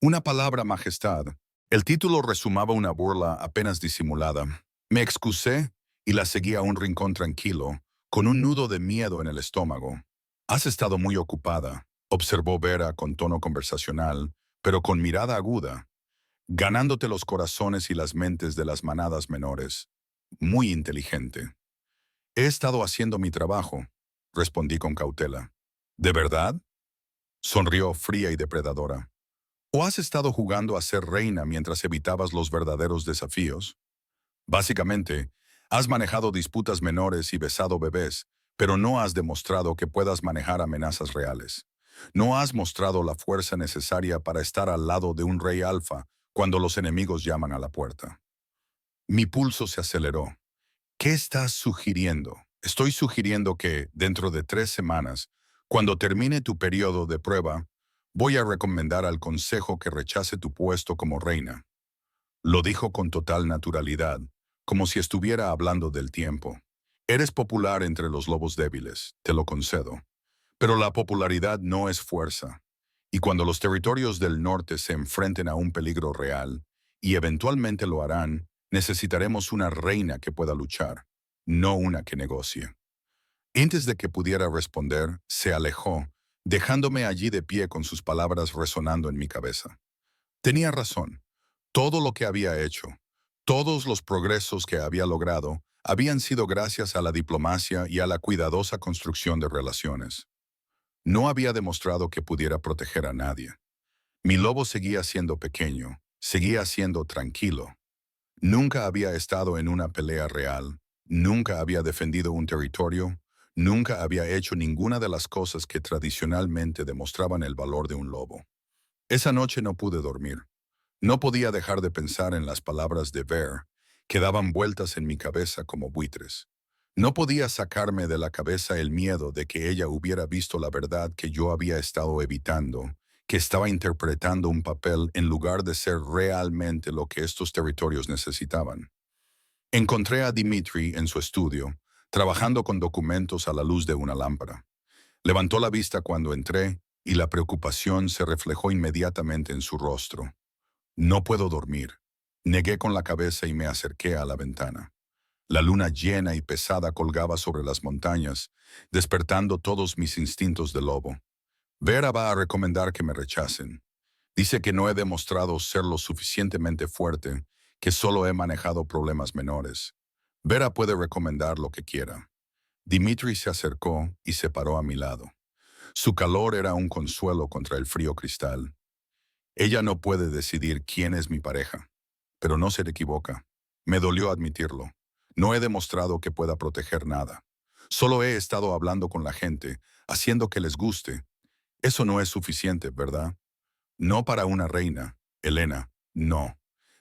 «Una palabra, majestad». El título resumaba una burla apenas disimulada. Me excusé y la seguí a un rincón tranquilo, con un nudo de miedo en el estómago. «Has estado muy ocupada», observó Vera con tono conversacional, pero con mirada aguda, «ganándote los corazones y las mentes de las manadas menores. Muy inteligente». «He estado haciendo mi trabajo», respondí con cautela. «¿De verdad?», sonrió fría y depredadora. «¿O has estado jugando a ser reina mientras evitabas los verdaderos desafíos? Básicamente, has manejado disputas menores y besado bebés, pero no has demostrado que puedas manejar amenazas reales. No has mostrado la fuerza necesaria para estar al lado de un rey alfa cuando los enemigos llaman a la puerta». Mi pulso se aceleró. «¿Qué estás sugiriendo?», Estoy sugiriendo que, dentro de 3 semanas, cuando termine tu periodo de prueba, voy a recomendar al consejo que rechace tu puesto como reina. Lo dijo con total naturalidad, como si estuviera hablando del tiempo. Eres popular entre los lobos débiles, te lo concedo. Pero la popularidad no es fuerza. Y cuando los territorios del norte se enfrenten a un peligro real, y eventualmente lo harán, necesitaremos una reina que pueda luchar, no una que negocie. Antes de que pudiera responder, se alejó, dejándome allí de pie con sus palabras resonando en mi cabeza. Tenía razón. Todo lo que había hecho, todos los progresos que había logrado, habían sido gracias a la diplomacia y a la cuidadosa construcción de relaciones. No había demostrado que pudiera proteger a nadie. Mi lobo seguía siendo pequeño, seguía siendo tranquilo. Nunca había estado en una pelea real, nunca había defendido un territorio, nunca había hecho ninguna de las cosas que tradicionalmente demostraban el valor de un lobo. Esa noche no pude dormir. No podía dejar de pensar en las palabras de Bear, que daban vueltas en mi cabeza como buitres. No podía sacarme de la cabeza el miedo de que ella hubiera visto la verdad que yo había estado evitando, que estaba interpretando un papel en lugar de ser realmente lo que estos territorios necesitaban. Encontré a Dimitri en su estudio, trabajando con documentos a la luz de una lámpara. Levantó la vista cuando entré y la preocupación se reflejó inmediatamente en su rostro. No puedo dormir. Negué con la cabeza y me acerqué a la ventana. La luna llena y pesada colgaba sobre las montañas, despertando todos mis instintos de lobo. Vera va a recomendar que me rechacen. Dice que no he demostrado ser lo suficientemente fuerte, que solo he manejado problemas menores. Vera puede recomendar lo que quiera. Dimitri se acercó y se paró a mi lado. Su calor era un consuelo contra el frío cristal. Ella no puede decidir quién es mi pareja, pero no se equivoca. Me dolió admitirlo. No he demostrado que pueda proteger nada. Solo he estado hablando con la gente, haciendo que les guste. Eso no es suficiente, ¿verdad? No para una reina, Elena, no.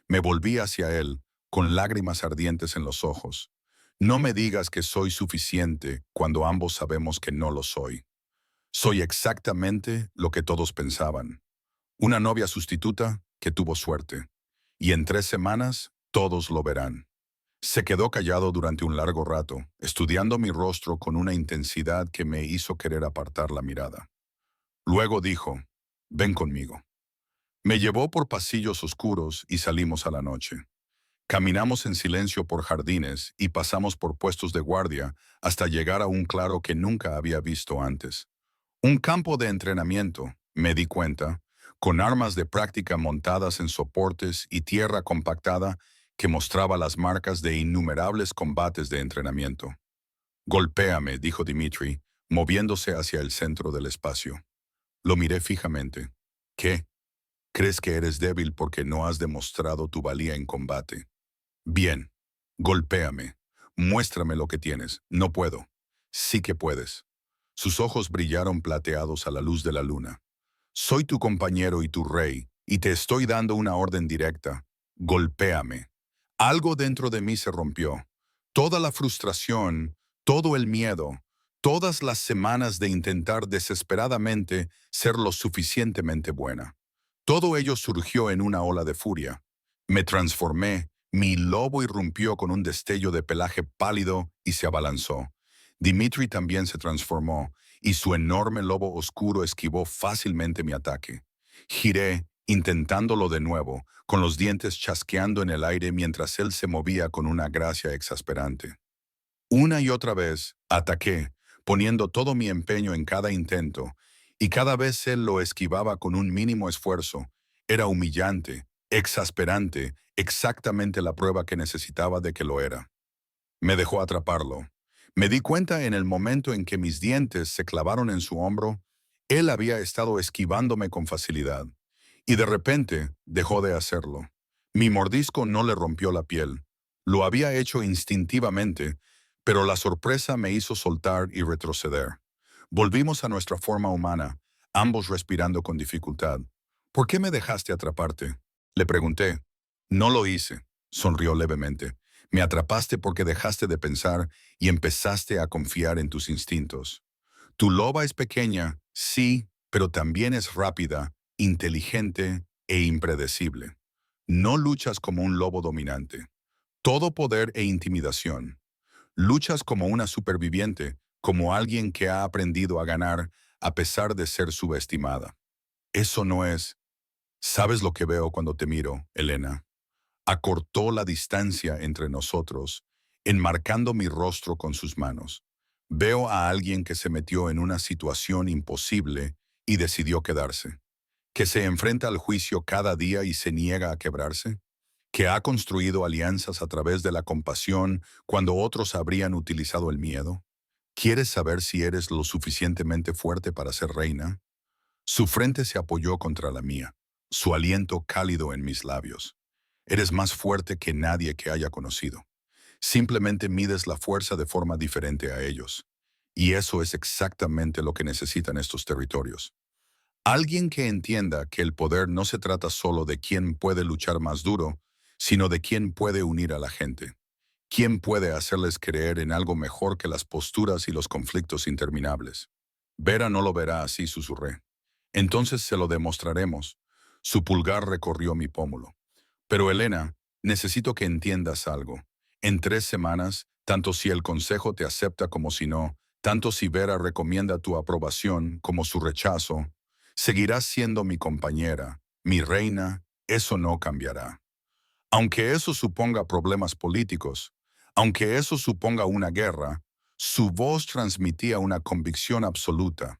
Me volví hacia él, con lágrimas ardientes en los ojos. No me digas que soy suficiente cuando ambos sabemos que no lo soy. Soy exactamente lo que todos pensaban. Una novia sustituta que tuvo suerte. Y en 3 semanas todos lo verán. Se quedó callado durante un largo rato, estudiando mi rostro con una intensidad que me hizo querer apartar la mirada. Luego dijo, ven conmigo. Me llevó por pasillos oscuros y salimos a la noche. Caminamos en silencio por jardines y pasamos por puestos de guardia hasta llegar a un claro que nunca había visto antes. Un campo de entrenamiento, me di cuenta, con armas de práctica montadas en soportes y tierra compactada que mostraba las marcas de innumerables combates de entrenamiento. Golpéame, dijo Dimitri, moviéndose hacia el centro del espacio. Lo miré fijamente. ¿Qué? ¿Crees que eres débil porque no has demostrado tu valía en combate? Bien. Golpéame. Muéstrame lo que tienes. No puedo. Sí que puedes. Sus ojos brillaron plateados a la luz de la luna. Soy tu compañero y tu rey, y te estoy dando una orden directa. Golpéame. Algo dentro de mí se rompió. Toda la frustración, todo el miedo, todas las semanas de intentar desesperadamente ser lo suficientemente buena. Todo ello surgió en una ola de furia. Me transformé, mi lobo irrumpió con un destello de pelaje pálido y se abalanzó. Dimitri también se transformó, y su enorme lobo oscuro esquivó fácilmente mi ataque. Giré, intentándolo de nuevo, con los dientes chasqueando en el aire mientras él se movía con una gracia exasperante. Una y otra vez, ataqué, poniendo todo mi empeño en cada intento, y cada vez él lo esquivaba con un mínimo esfuerzo. Era humillante, exasperante, exactamente la prueba que necesitaba de que lo era. Me dejó atraparlo. Me di cuenta en el momento en que mis dientes se clavaron en su hombro, él había estado esquivándome con facilidad, y de repente dejó de hacerlo. Mi mordisco no le rompió la piel. Lo había hecho instintivamente, pero la sorpresa me hizo soltar y retroceder. Volvimos a nuestra forma humana, ambos respirando con dificultad. ¿Por qué me dejaste atraparte? Le pregunté. No lo hice, sonrió levemente. Me atrapaste porque dejaste de pensar y empezaste a confiar en tus instintos. Tu loba es pequeña, sí, pero también es rápida, inteligente e impredecible. No luchas como un lobo dominante. Todo poder e intimidación. Luchas como una superviviente, como alguien que ha aprendido a ganar a pesar de ser subestimada. Eso no es. ¿Sabes lo que veo cuando te miro, Elena? Acortó la distancia entre nosotros, enmarcando mi rostro con sus manos. Veo a alguien que se metió en una situación imposible y decidió quedarse, que se enfrenta al juicio cada día y se niega a quebrarse, que ha construido alianzas a través de la compasión cuando otros habrían utilizado el miedo. ¿Quieres saber si eres lo suficientemente fuerte para ser reina? Su frente se apoyó contra la mía, su aliento cálido en mis labios. Eres más fuerte que nadie que haya conocido. Simplemente mides la fuerza de forma diferente a ellos. Y eso es exactamente lo que necesitan estos territorios. Alguien que entienda que el poder no se trata solo de quién puede luchar más duro, sino de quién puede unir a la gente. Quién puede hacerles creer en algo mejor que las posturas y los conflictos interminables. Vera no lo verá así, susurré. Entonces se lo demostraremos. Su pulgar recorrió mi pómulo. Pero Elena, necesito que entiendas algo. En 3 semanas, tanto si el consejo te acepta como si no, tanto si Vera recomienda tu aprobación como su rechazo, seguirás siendo mi compañera, mi reina, eso no cambiará. Aunque eso suponga problemas políticos, aunque eso suponga una guerra, su voz transmitía una convicción absoluta.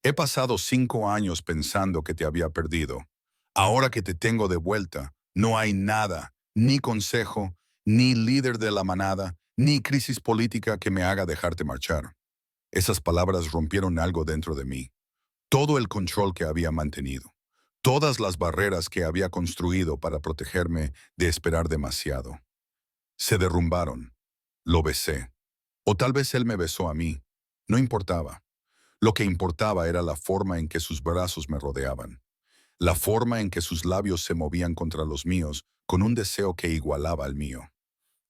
He pasado 5 años pensando que te había perdido. Ahora que te tengo de vuelta, no hay nada, ni consejo, ni líder de la manada, ni crisis política que me haga dejarte marchar. Esas palabras rompieron algo dentro de mí. Todo el control que había mantenido. Todas las barreras que había construido para protegerme de esperar demasiado. Se derrumbaron. Lo besé. O tal vez él me besó a mí. No importaba. Lo que importaba era la forma en que sus brazos me rodeaban, la forma en que sus labios se movían contra los míos con un deseo que igualaba al mío.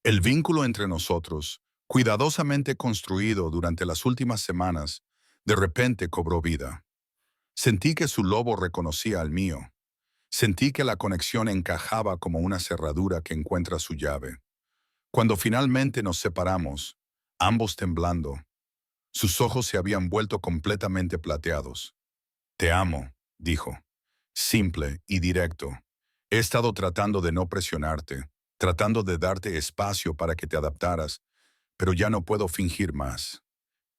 El vínculo entre nosotros, cuidadosamente construido durante las últimas semanas, de repente cobró vida. Sentí que su lobo reconocía al mío. Sentí que la conexión encajaba como una cerradura que encuentra su llave. Cuando finalmente nos separamos, ambos temblando, sus ojos se habían vuelto completamente plateados. Te amo, dijo. Simple y directo. He estado tratando de no presionarte, tratando de darte espacio para que te adaptaras, pero ya no puedo fingir más.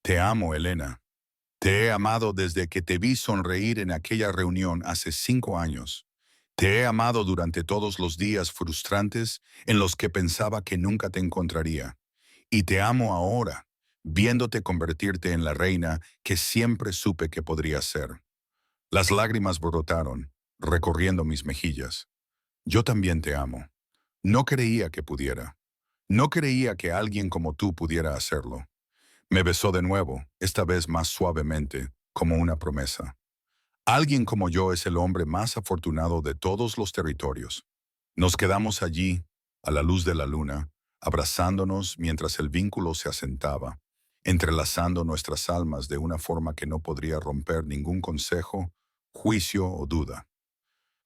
Te amo, Elena. Te he amado desde que te vi sonreír en aquella reunión hace 5 años. Te he amado durante todos los días frustrantes en los que pensaba que nunca te encontraría. Y te amo ahora, viéndote convertirte en la reina que siempre supe que podrías ser. Las lágrimas brotaron, recorriendo mis mejillas. Yo también te amo. No creía que pudiera. No creía que alguien como tú pudiera hacerlo. Me besó de nuevo, esta vez más suavemente, como una promesa. Alguien como yo es el hombre más afortunado de todos los territorios. Nos quedamos allí, a la luz de la luna, abrazándonos mientras el vínculo se asentaba, entrelazando nuestras almas de una forma que no podría romper ningún consejo, juicio o duda.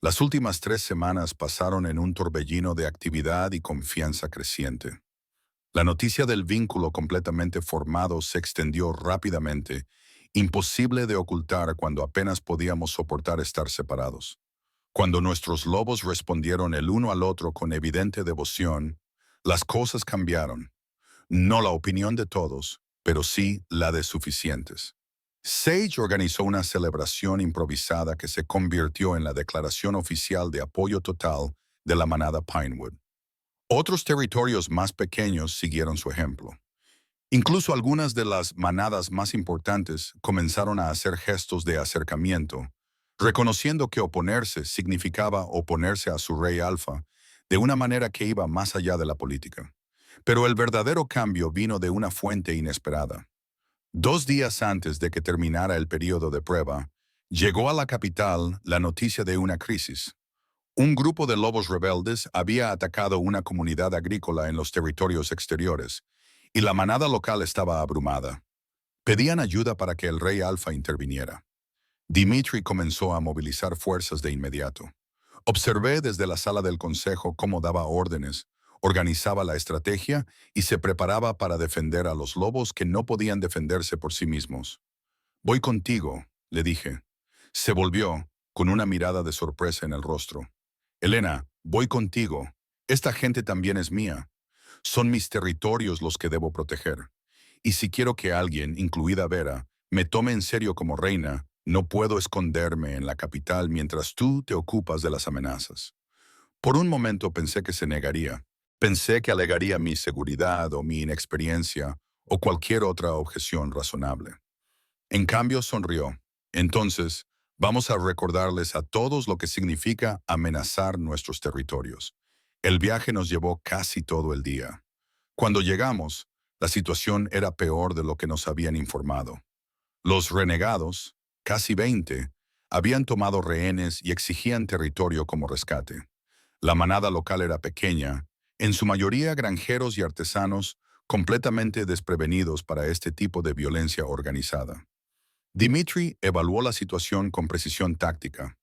Las últimas 3 semanas pasaron en un torbellino de actividad y confianza creciente. La noticia del vínculo completamente formado se extendió rápidamente, imposible de ocultar cuando apenas podíamos soportar estar separados. Cuando nuestros lobos respondieron el uno al otro con evidente devoción, las cosas cambiaron. No la opinión de todos, pero sí la de suficientes. Sage organizó una celebración improvisada que se convirtió en la declaración oficial de apoyo total de la manada Pinewood. Otros territorios más pequeños siguieron su ejemplo. Incluso algunas de las manadas más importantes comenzaron a hacer gestos de acercamiento, reconociendo que oponerse significaba oponerse a su rey alfa de una manera que iba más allá de la política. Pero el verdadero cambio vino de una fuente inesperada. 2 días antes de que terminara el periodo de prueba, llegó a la capital la noticia de una crisis. Un grupo de lobos rebeldes había atacado una comunidad agrícola en los territorios exteriores, y la manada local estaba abrumada. Pedían ayuda para que el rey Alfa interviniera. Dimitri comenzó a movilizar fuerzas de inmediato. Observé desde la sala del consejo cómo daba órdenes, organizaba la estrategia y se preparaba para defender a los lobos que no podían defenderse por sí mismos. «Voy contigo», le dije. Se volvió, con una mirada de sorpresa en el rostro. «Elena, voy contigo. Esta gente también es mía. Son mis territorios los que debo proteger. Y si quiero que alguien, incluida Vera, me tome en serio como reina, no puedo esconderme en la capital mientras tú te ocupas de las amenazas». Por un momento pensé que se negaría. Pensé que alegaría mi seguridad o mi inexperiencia o cualquier otra objeción razonable. En cambio, sonrió. «Entonces, vamos a recordarles a todos lo que significa amenazar nuestros territorios». El viaje nos llevó casi todo el día. Cuando llegamos, la situación era peor de lo que nos habían informado. Los renegados, casi 20, habían tomado rehenes y exigían territorio como rescate. La manada local era pequeña, en su mayoría granjeros y artesanos completamente desprevenidos para este tipo de violencia organizada. Dimitri evaluó la situación con precisión táctica,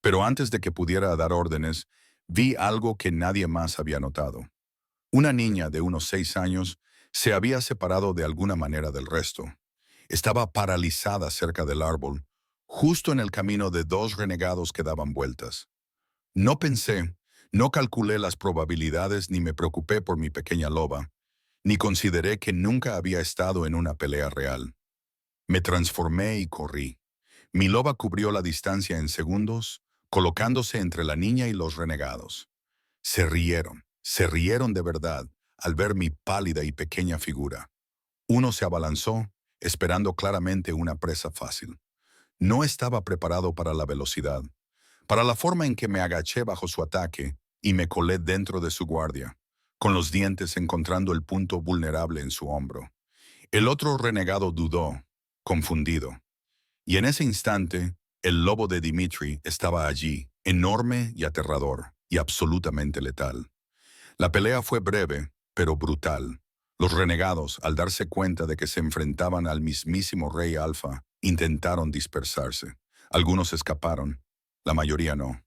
pero antes de que pudiera dar órdenes, vi algo que nadie más había notado. Una niña de unos 6 años se había separado de alguna manera del resto. Estaba paralizada cerca del árbol, justo en el camino de dos renegados que daban vueltas. No pensé, no calculé las probabilidades ni me preocupé por mi pequeña loba, ni consideré que nunca había estado en una pelea real. Me transformé y corrí. Mi loba cubrió la distancia en segundos, colocándose entre la niña y los renegados. Se rieron de verdad al ver mi pálida y pequeña figura. Uno se abalanzó, esperando claramente una presa fácil. No estaba preparado para la velocidad, para la forma en que me agaché bajo su ataque y me colé dentro de su guardia, con los dientes encontrando el punto vulnerable en su hombro. El otro renegado dudó, confundido. Y en ese instante, el lobo de Dimitri estaba allí, enorme y aterrador, y absolutamente letal. La pelea fue breve, pero brutal. Los renegados, al darse cuenta de que se enfrentaban al mismísimo Rey Alfa, intentaron dispersarse. Algunos escaparon, la mayoría no.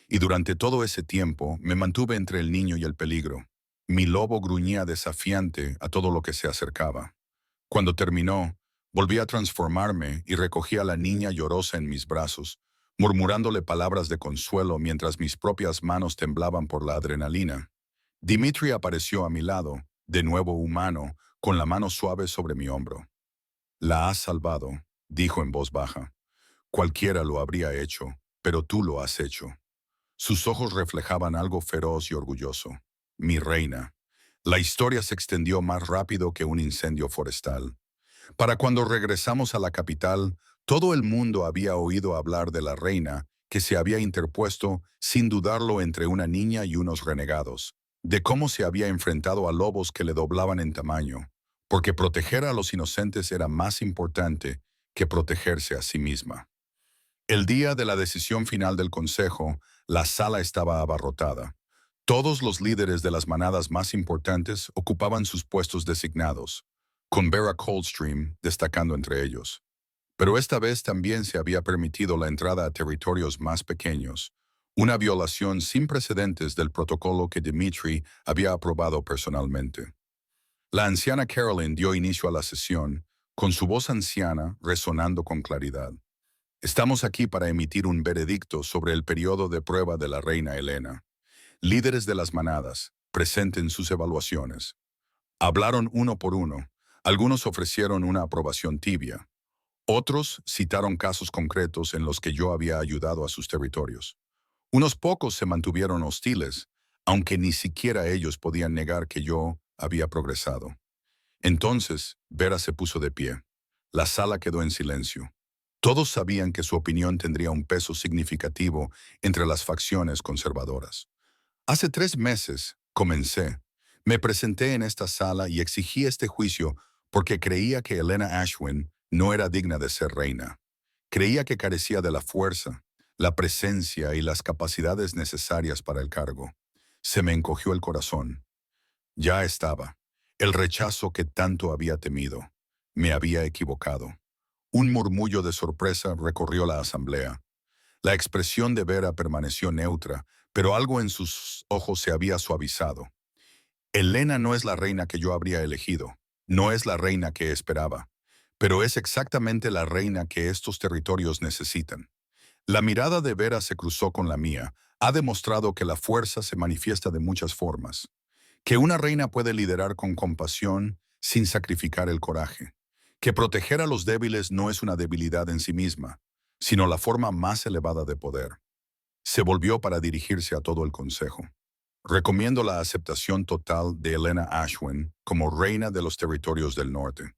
Y durante todo ese tiempo me mantuve entre el niño y el peligro. Mi lobo gruñía desafiante a todo lo que se acercaba. Cuando terminó, volví a transformarme y recogí a la niña llorosa en mis brazos, murmurándole palabras de consuelo mientras mis propias manos temblaban por la adrenalina. Dimitri apareció a mi lado, de nuevo humano, con la mano suave sobre mi hombro. «La has salvado», dijo en voz baja. «Cualquiera lo habría hecho, pero tú lo has hecho». Sus ojos reflejaban algo feroz y orgulloso. «Mi reina». La historia se extendió más rápido que un incendio forestal. Para cuando regresamos a la capital, todo el mundo había oído hablar de la reina que se había interpuesto, sin dudarlo, entre una niña y unos renegados, de cómo se había enfrentado a lobos que le doblaban en tamaño, porque proteger a los inocentes era más importante que protegerse a sí misma. El día de la decisión final del consejo, la sala estaba abarrotada. Todos los líderes de las manadas más importantes ocupaban sus puestos designados, con Vera Coldstream destacando entre ellos. Pero esta vez también se había permitido la entrada a territorios más pequeños, una violación sin precedentes del protocolo que Dimitri había aprobado personalmente. La anciana Carolyn dio inicio a la sesión, con su voz anciana resonando con claridad. «Estamos aquí para emitir un veredicto sobre el periodo de prueba de la reina Elena. Líderes de las manadas, presenten sus evaluaciones». Hablaron uno por uno. Algunos ofrecieron una aprobación tibia. Otros citaron casos concretos en los que yo había ayudado a sus territorios. Unos pocos se mantuvieron hostiles, aunque ni siquiera ellos podían negar que yo había progresado. Entonces, Vera se puso de pie. La sala quedó en silencio. Todos sabían que su opinión tendría un peso significativo entre las facciones conservadoras. Hace 3 meses, comencé. Me presenté en esta sala y exigí este juicio porque creía que Elena Ashwin no era digna de ser reina. Creía que carecía de la fuerza, la presencia y las capacidades necesarias para el cargo. Se me encogió el corazón. Ya estaba. El rechazo que tanto había temido. Me había equivocado. Un murmullo de sorpresa recorrió la asamblea. La expresión de Vera permaneció neutra, pero algo en sus ojos se había suavizado. Elena no es la reina que yo habría elegido, no es la reina que esperaba, pero es exactamente la reina que estos territorios necesitan. La mirada de Vera se cruzó con la mía. Ha demostrado que la fuerza se manifiesta de muchas formas, que una reina puede liderar con compasión sin sacrificar el coraje, que proteger a los débiles no es una debilidad en sí misma, sino la forma más elevada de poder. Se volvió para dirigirse a todo el consejo. Recomiendo la aceptación total de Elena Ashwin como reina de los territorios del norte.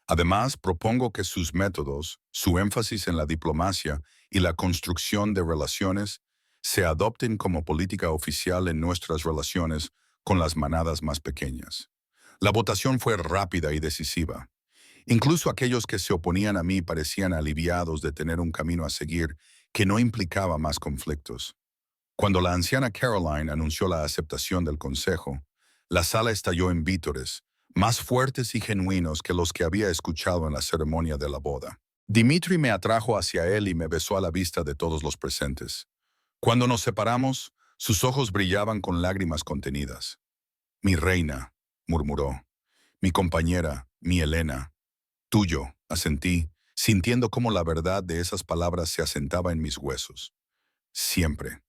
Además, propongo que sus métodos, su énfasis en la diplomacia y la construcción de relaciones se adopten como política oficial en nuestras relaciones con las manadas más pequeñas. La votación fue rápida y decisiva. Incluso aquellos que se oponían a mí parecían aliviados de tener un camino a seguir que no implicaba más conflictos. Cuando la anciana Caroline anunció la aceptación del consejo, la sala estalló en vítores, más fuertes y genuinos que los que había escuchado en la ceremonia de la boda. Dimitri me atrajo hacia él y me besó a la vista de todos los presentes. Cuando nos separamos, sus ojos brillaban con lágrimas contenidas. «Mi reina», murmuró. «Mi compañera, mi Elena». «Tuyo», asentí, sintiendo cómo la verdad de esas palabras se asentaba en mis huesos. Siempre.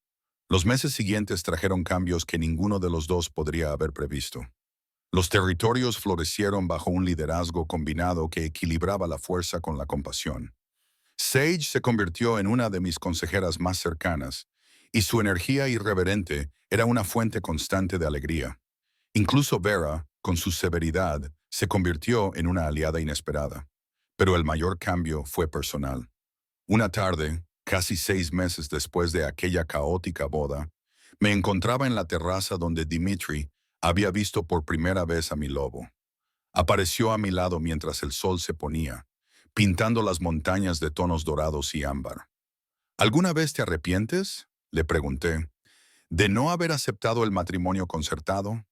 Los meses siguientes trajeron cambios que ninguno de los dos podría haber previsto. Los territorios florecieron bajo un liderazgo combinado que equilibraba la fuerza con la compasión. Sage se convirtió en una de mis consejeras más cercanas, y su energía irreverente era una fuente constante de alegría. Incluso Vera, con su severidad, se convirtió en una aliada inesperada. Pero el mayor cambio fue personal. Una tarde, casi 6 meses después de aquella caótica boda, me encontraba en la terraza donde Dimitri había visto por primera vez a mi lobo. Apareció a mi lado mientras el sol se ponía, pintando las montañas de tonos dorados y ámbar. «¿Alguna vez te arrepientes?», le pregunté, «de no haber aceptado el matrimonio concertado?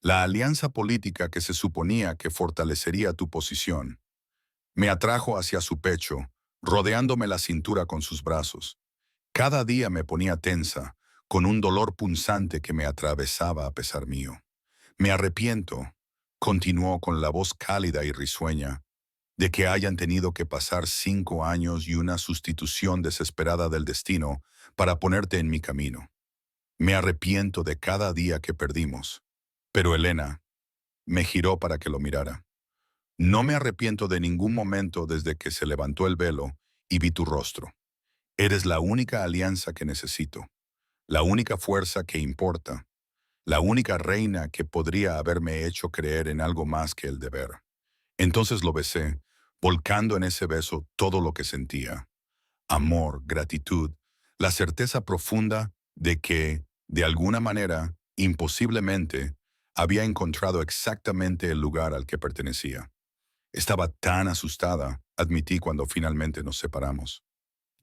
La alianza política que se suponía que fortalecería tu posición». Me atrajo hacia su pecho, rodeándome la cintura con sus brazos. Cada día me ponía tensa, con un dolor punzante que me atravesaba a pesar mío. «Me arrepiento», continuó con la voz cálida y risueña, «de que hayan tenido que pasar 5 años y una sustitución desesperada del destino para ponerte en mi camino. Me arrepiento de cada día que perdimos». Pero Elena me giró para que lo mirara. «No me arrepiento de ningún momento desde que se levantó el velo y vi tu rostro. Eres la única alianza que necesito, la única fuerza que importa, la única reina que podría haberme hecho creer en algo más que el deber». Entonces lo besé, volcando en ese beso todo lo que sentía. Amor, gratitud, la certeza profunda de que, de alguna manera, imposiblemente, había encontrado exactamente el lugar al que pertenecía. Estaba tan asustada, admití cuando finalmente nos separamos.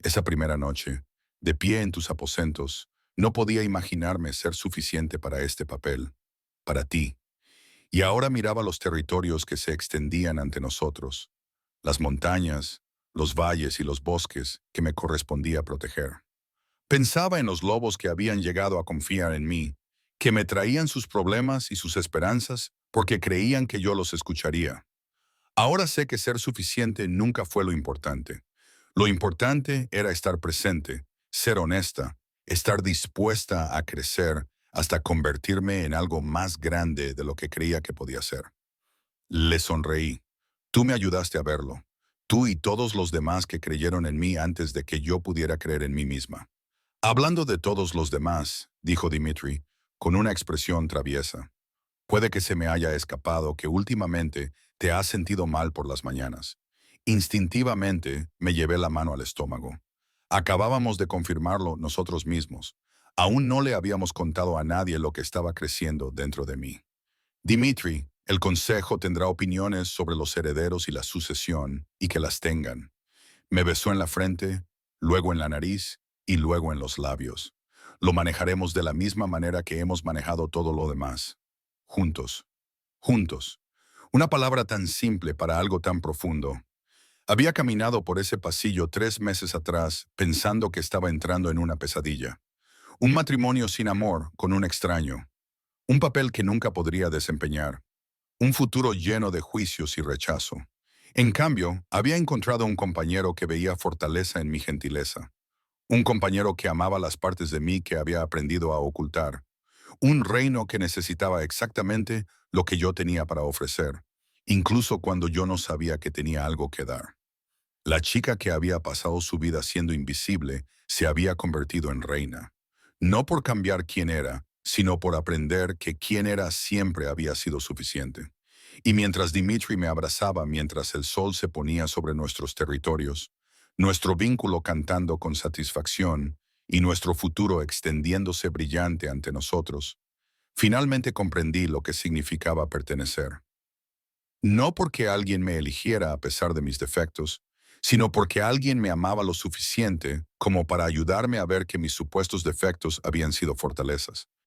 Esa primera noche, de pie en tus aposentos, no podía imaginarme ser suficiente para este papel, para ti. Y ahora miraba los territorios que se extendían ante nosotros, las montañas, los valles y los bosques que me correspondía proteger. Pensaba en los lobos que habían llegado a confiar en mí, que me traían sus problemas y sus esperanzas porque creían que yo los escucharía. Ahora sé que ser suficiente nunca fue lo importante. Lo importante era estar presente, ser honesta, estar dispuesta a crecer hasta convertirme en algo más grande de lo que creía que podía ser. Le sonreí. Tú me ayudaste a verlo. Tú y todos los demás que creyeron en mí antes de que yo pudiera creer en mí misma. Hablando de todos los demás, dijo Dimitri, con una expresión traviesa. Puede que se me haya escapado que últimamente te has sentido mal por las mañanas. Instintivamente me llevé la mano al estómago. Acabábamos de confirmarlo nosotros mismos. Aún no le habíamos contado a nadie lo que estaba creciendo dentro de mí. «Dimitri, el consejo tendrá opiniones sobre los herederos y la sucesión, y que las tengan». Me besó en la frente, luego en la nariz, y luego en los labios. Lo manejaremos de la misma manera que hemos manejado todo lo demás. Juntos. Juntos. Una palabra tan simple para algo tan profundo. Había caminado por ese pasillo 3 meses atrás pensando que estaba entrando en una pesadilla. Un matrimonio sin amor con un extraño. Un papel que nunca podría desempeñar. Un futuro lleno de juicios y rechazo. En cambio, había encontrado un compañero que veía fortaleza en mi gentileza. Un compañero que amaba las partes de mí que había aprendido a ocultar. Un reino que necesitaba exactamente lo que yo tenía para ofrecer, incluso cuando yo no sabía que tenía algo que dar. La chica que había pasado su vida siendo invisible se había convertido en reina. No por cambiar quién era, sino por aprender que quién era siempre había sido suficiente. Y mientras Dimitri me abrazaba mientras el sol se ponía sobre nuestros territorios, nuestro vínculo cantando con satisfacción y nuestro futuro extendiéndose brillante ante nosotros, finalmente comprendí lo que significaba pertenecer. No porque alguien me eligiera a pesar de mis defectos, sino porque alguien me amaba lo suficiente como para ayudarme a ver que mis supuestos defectos habían sido fortalezas.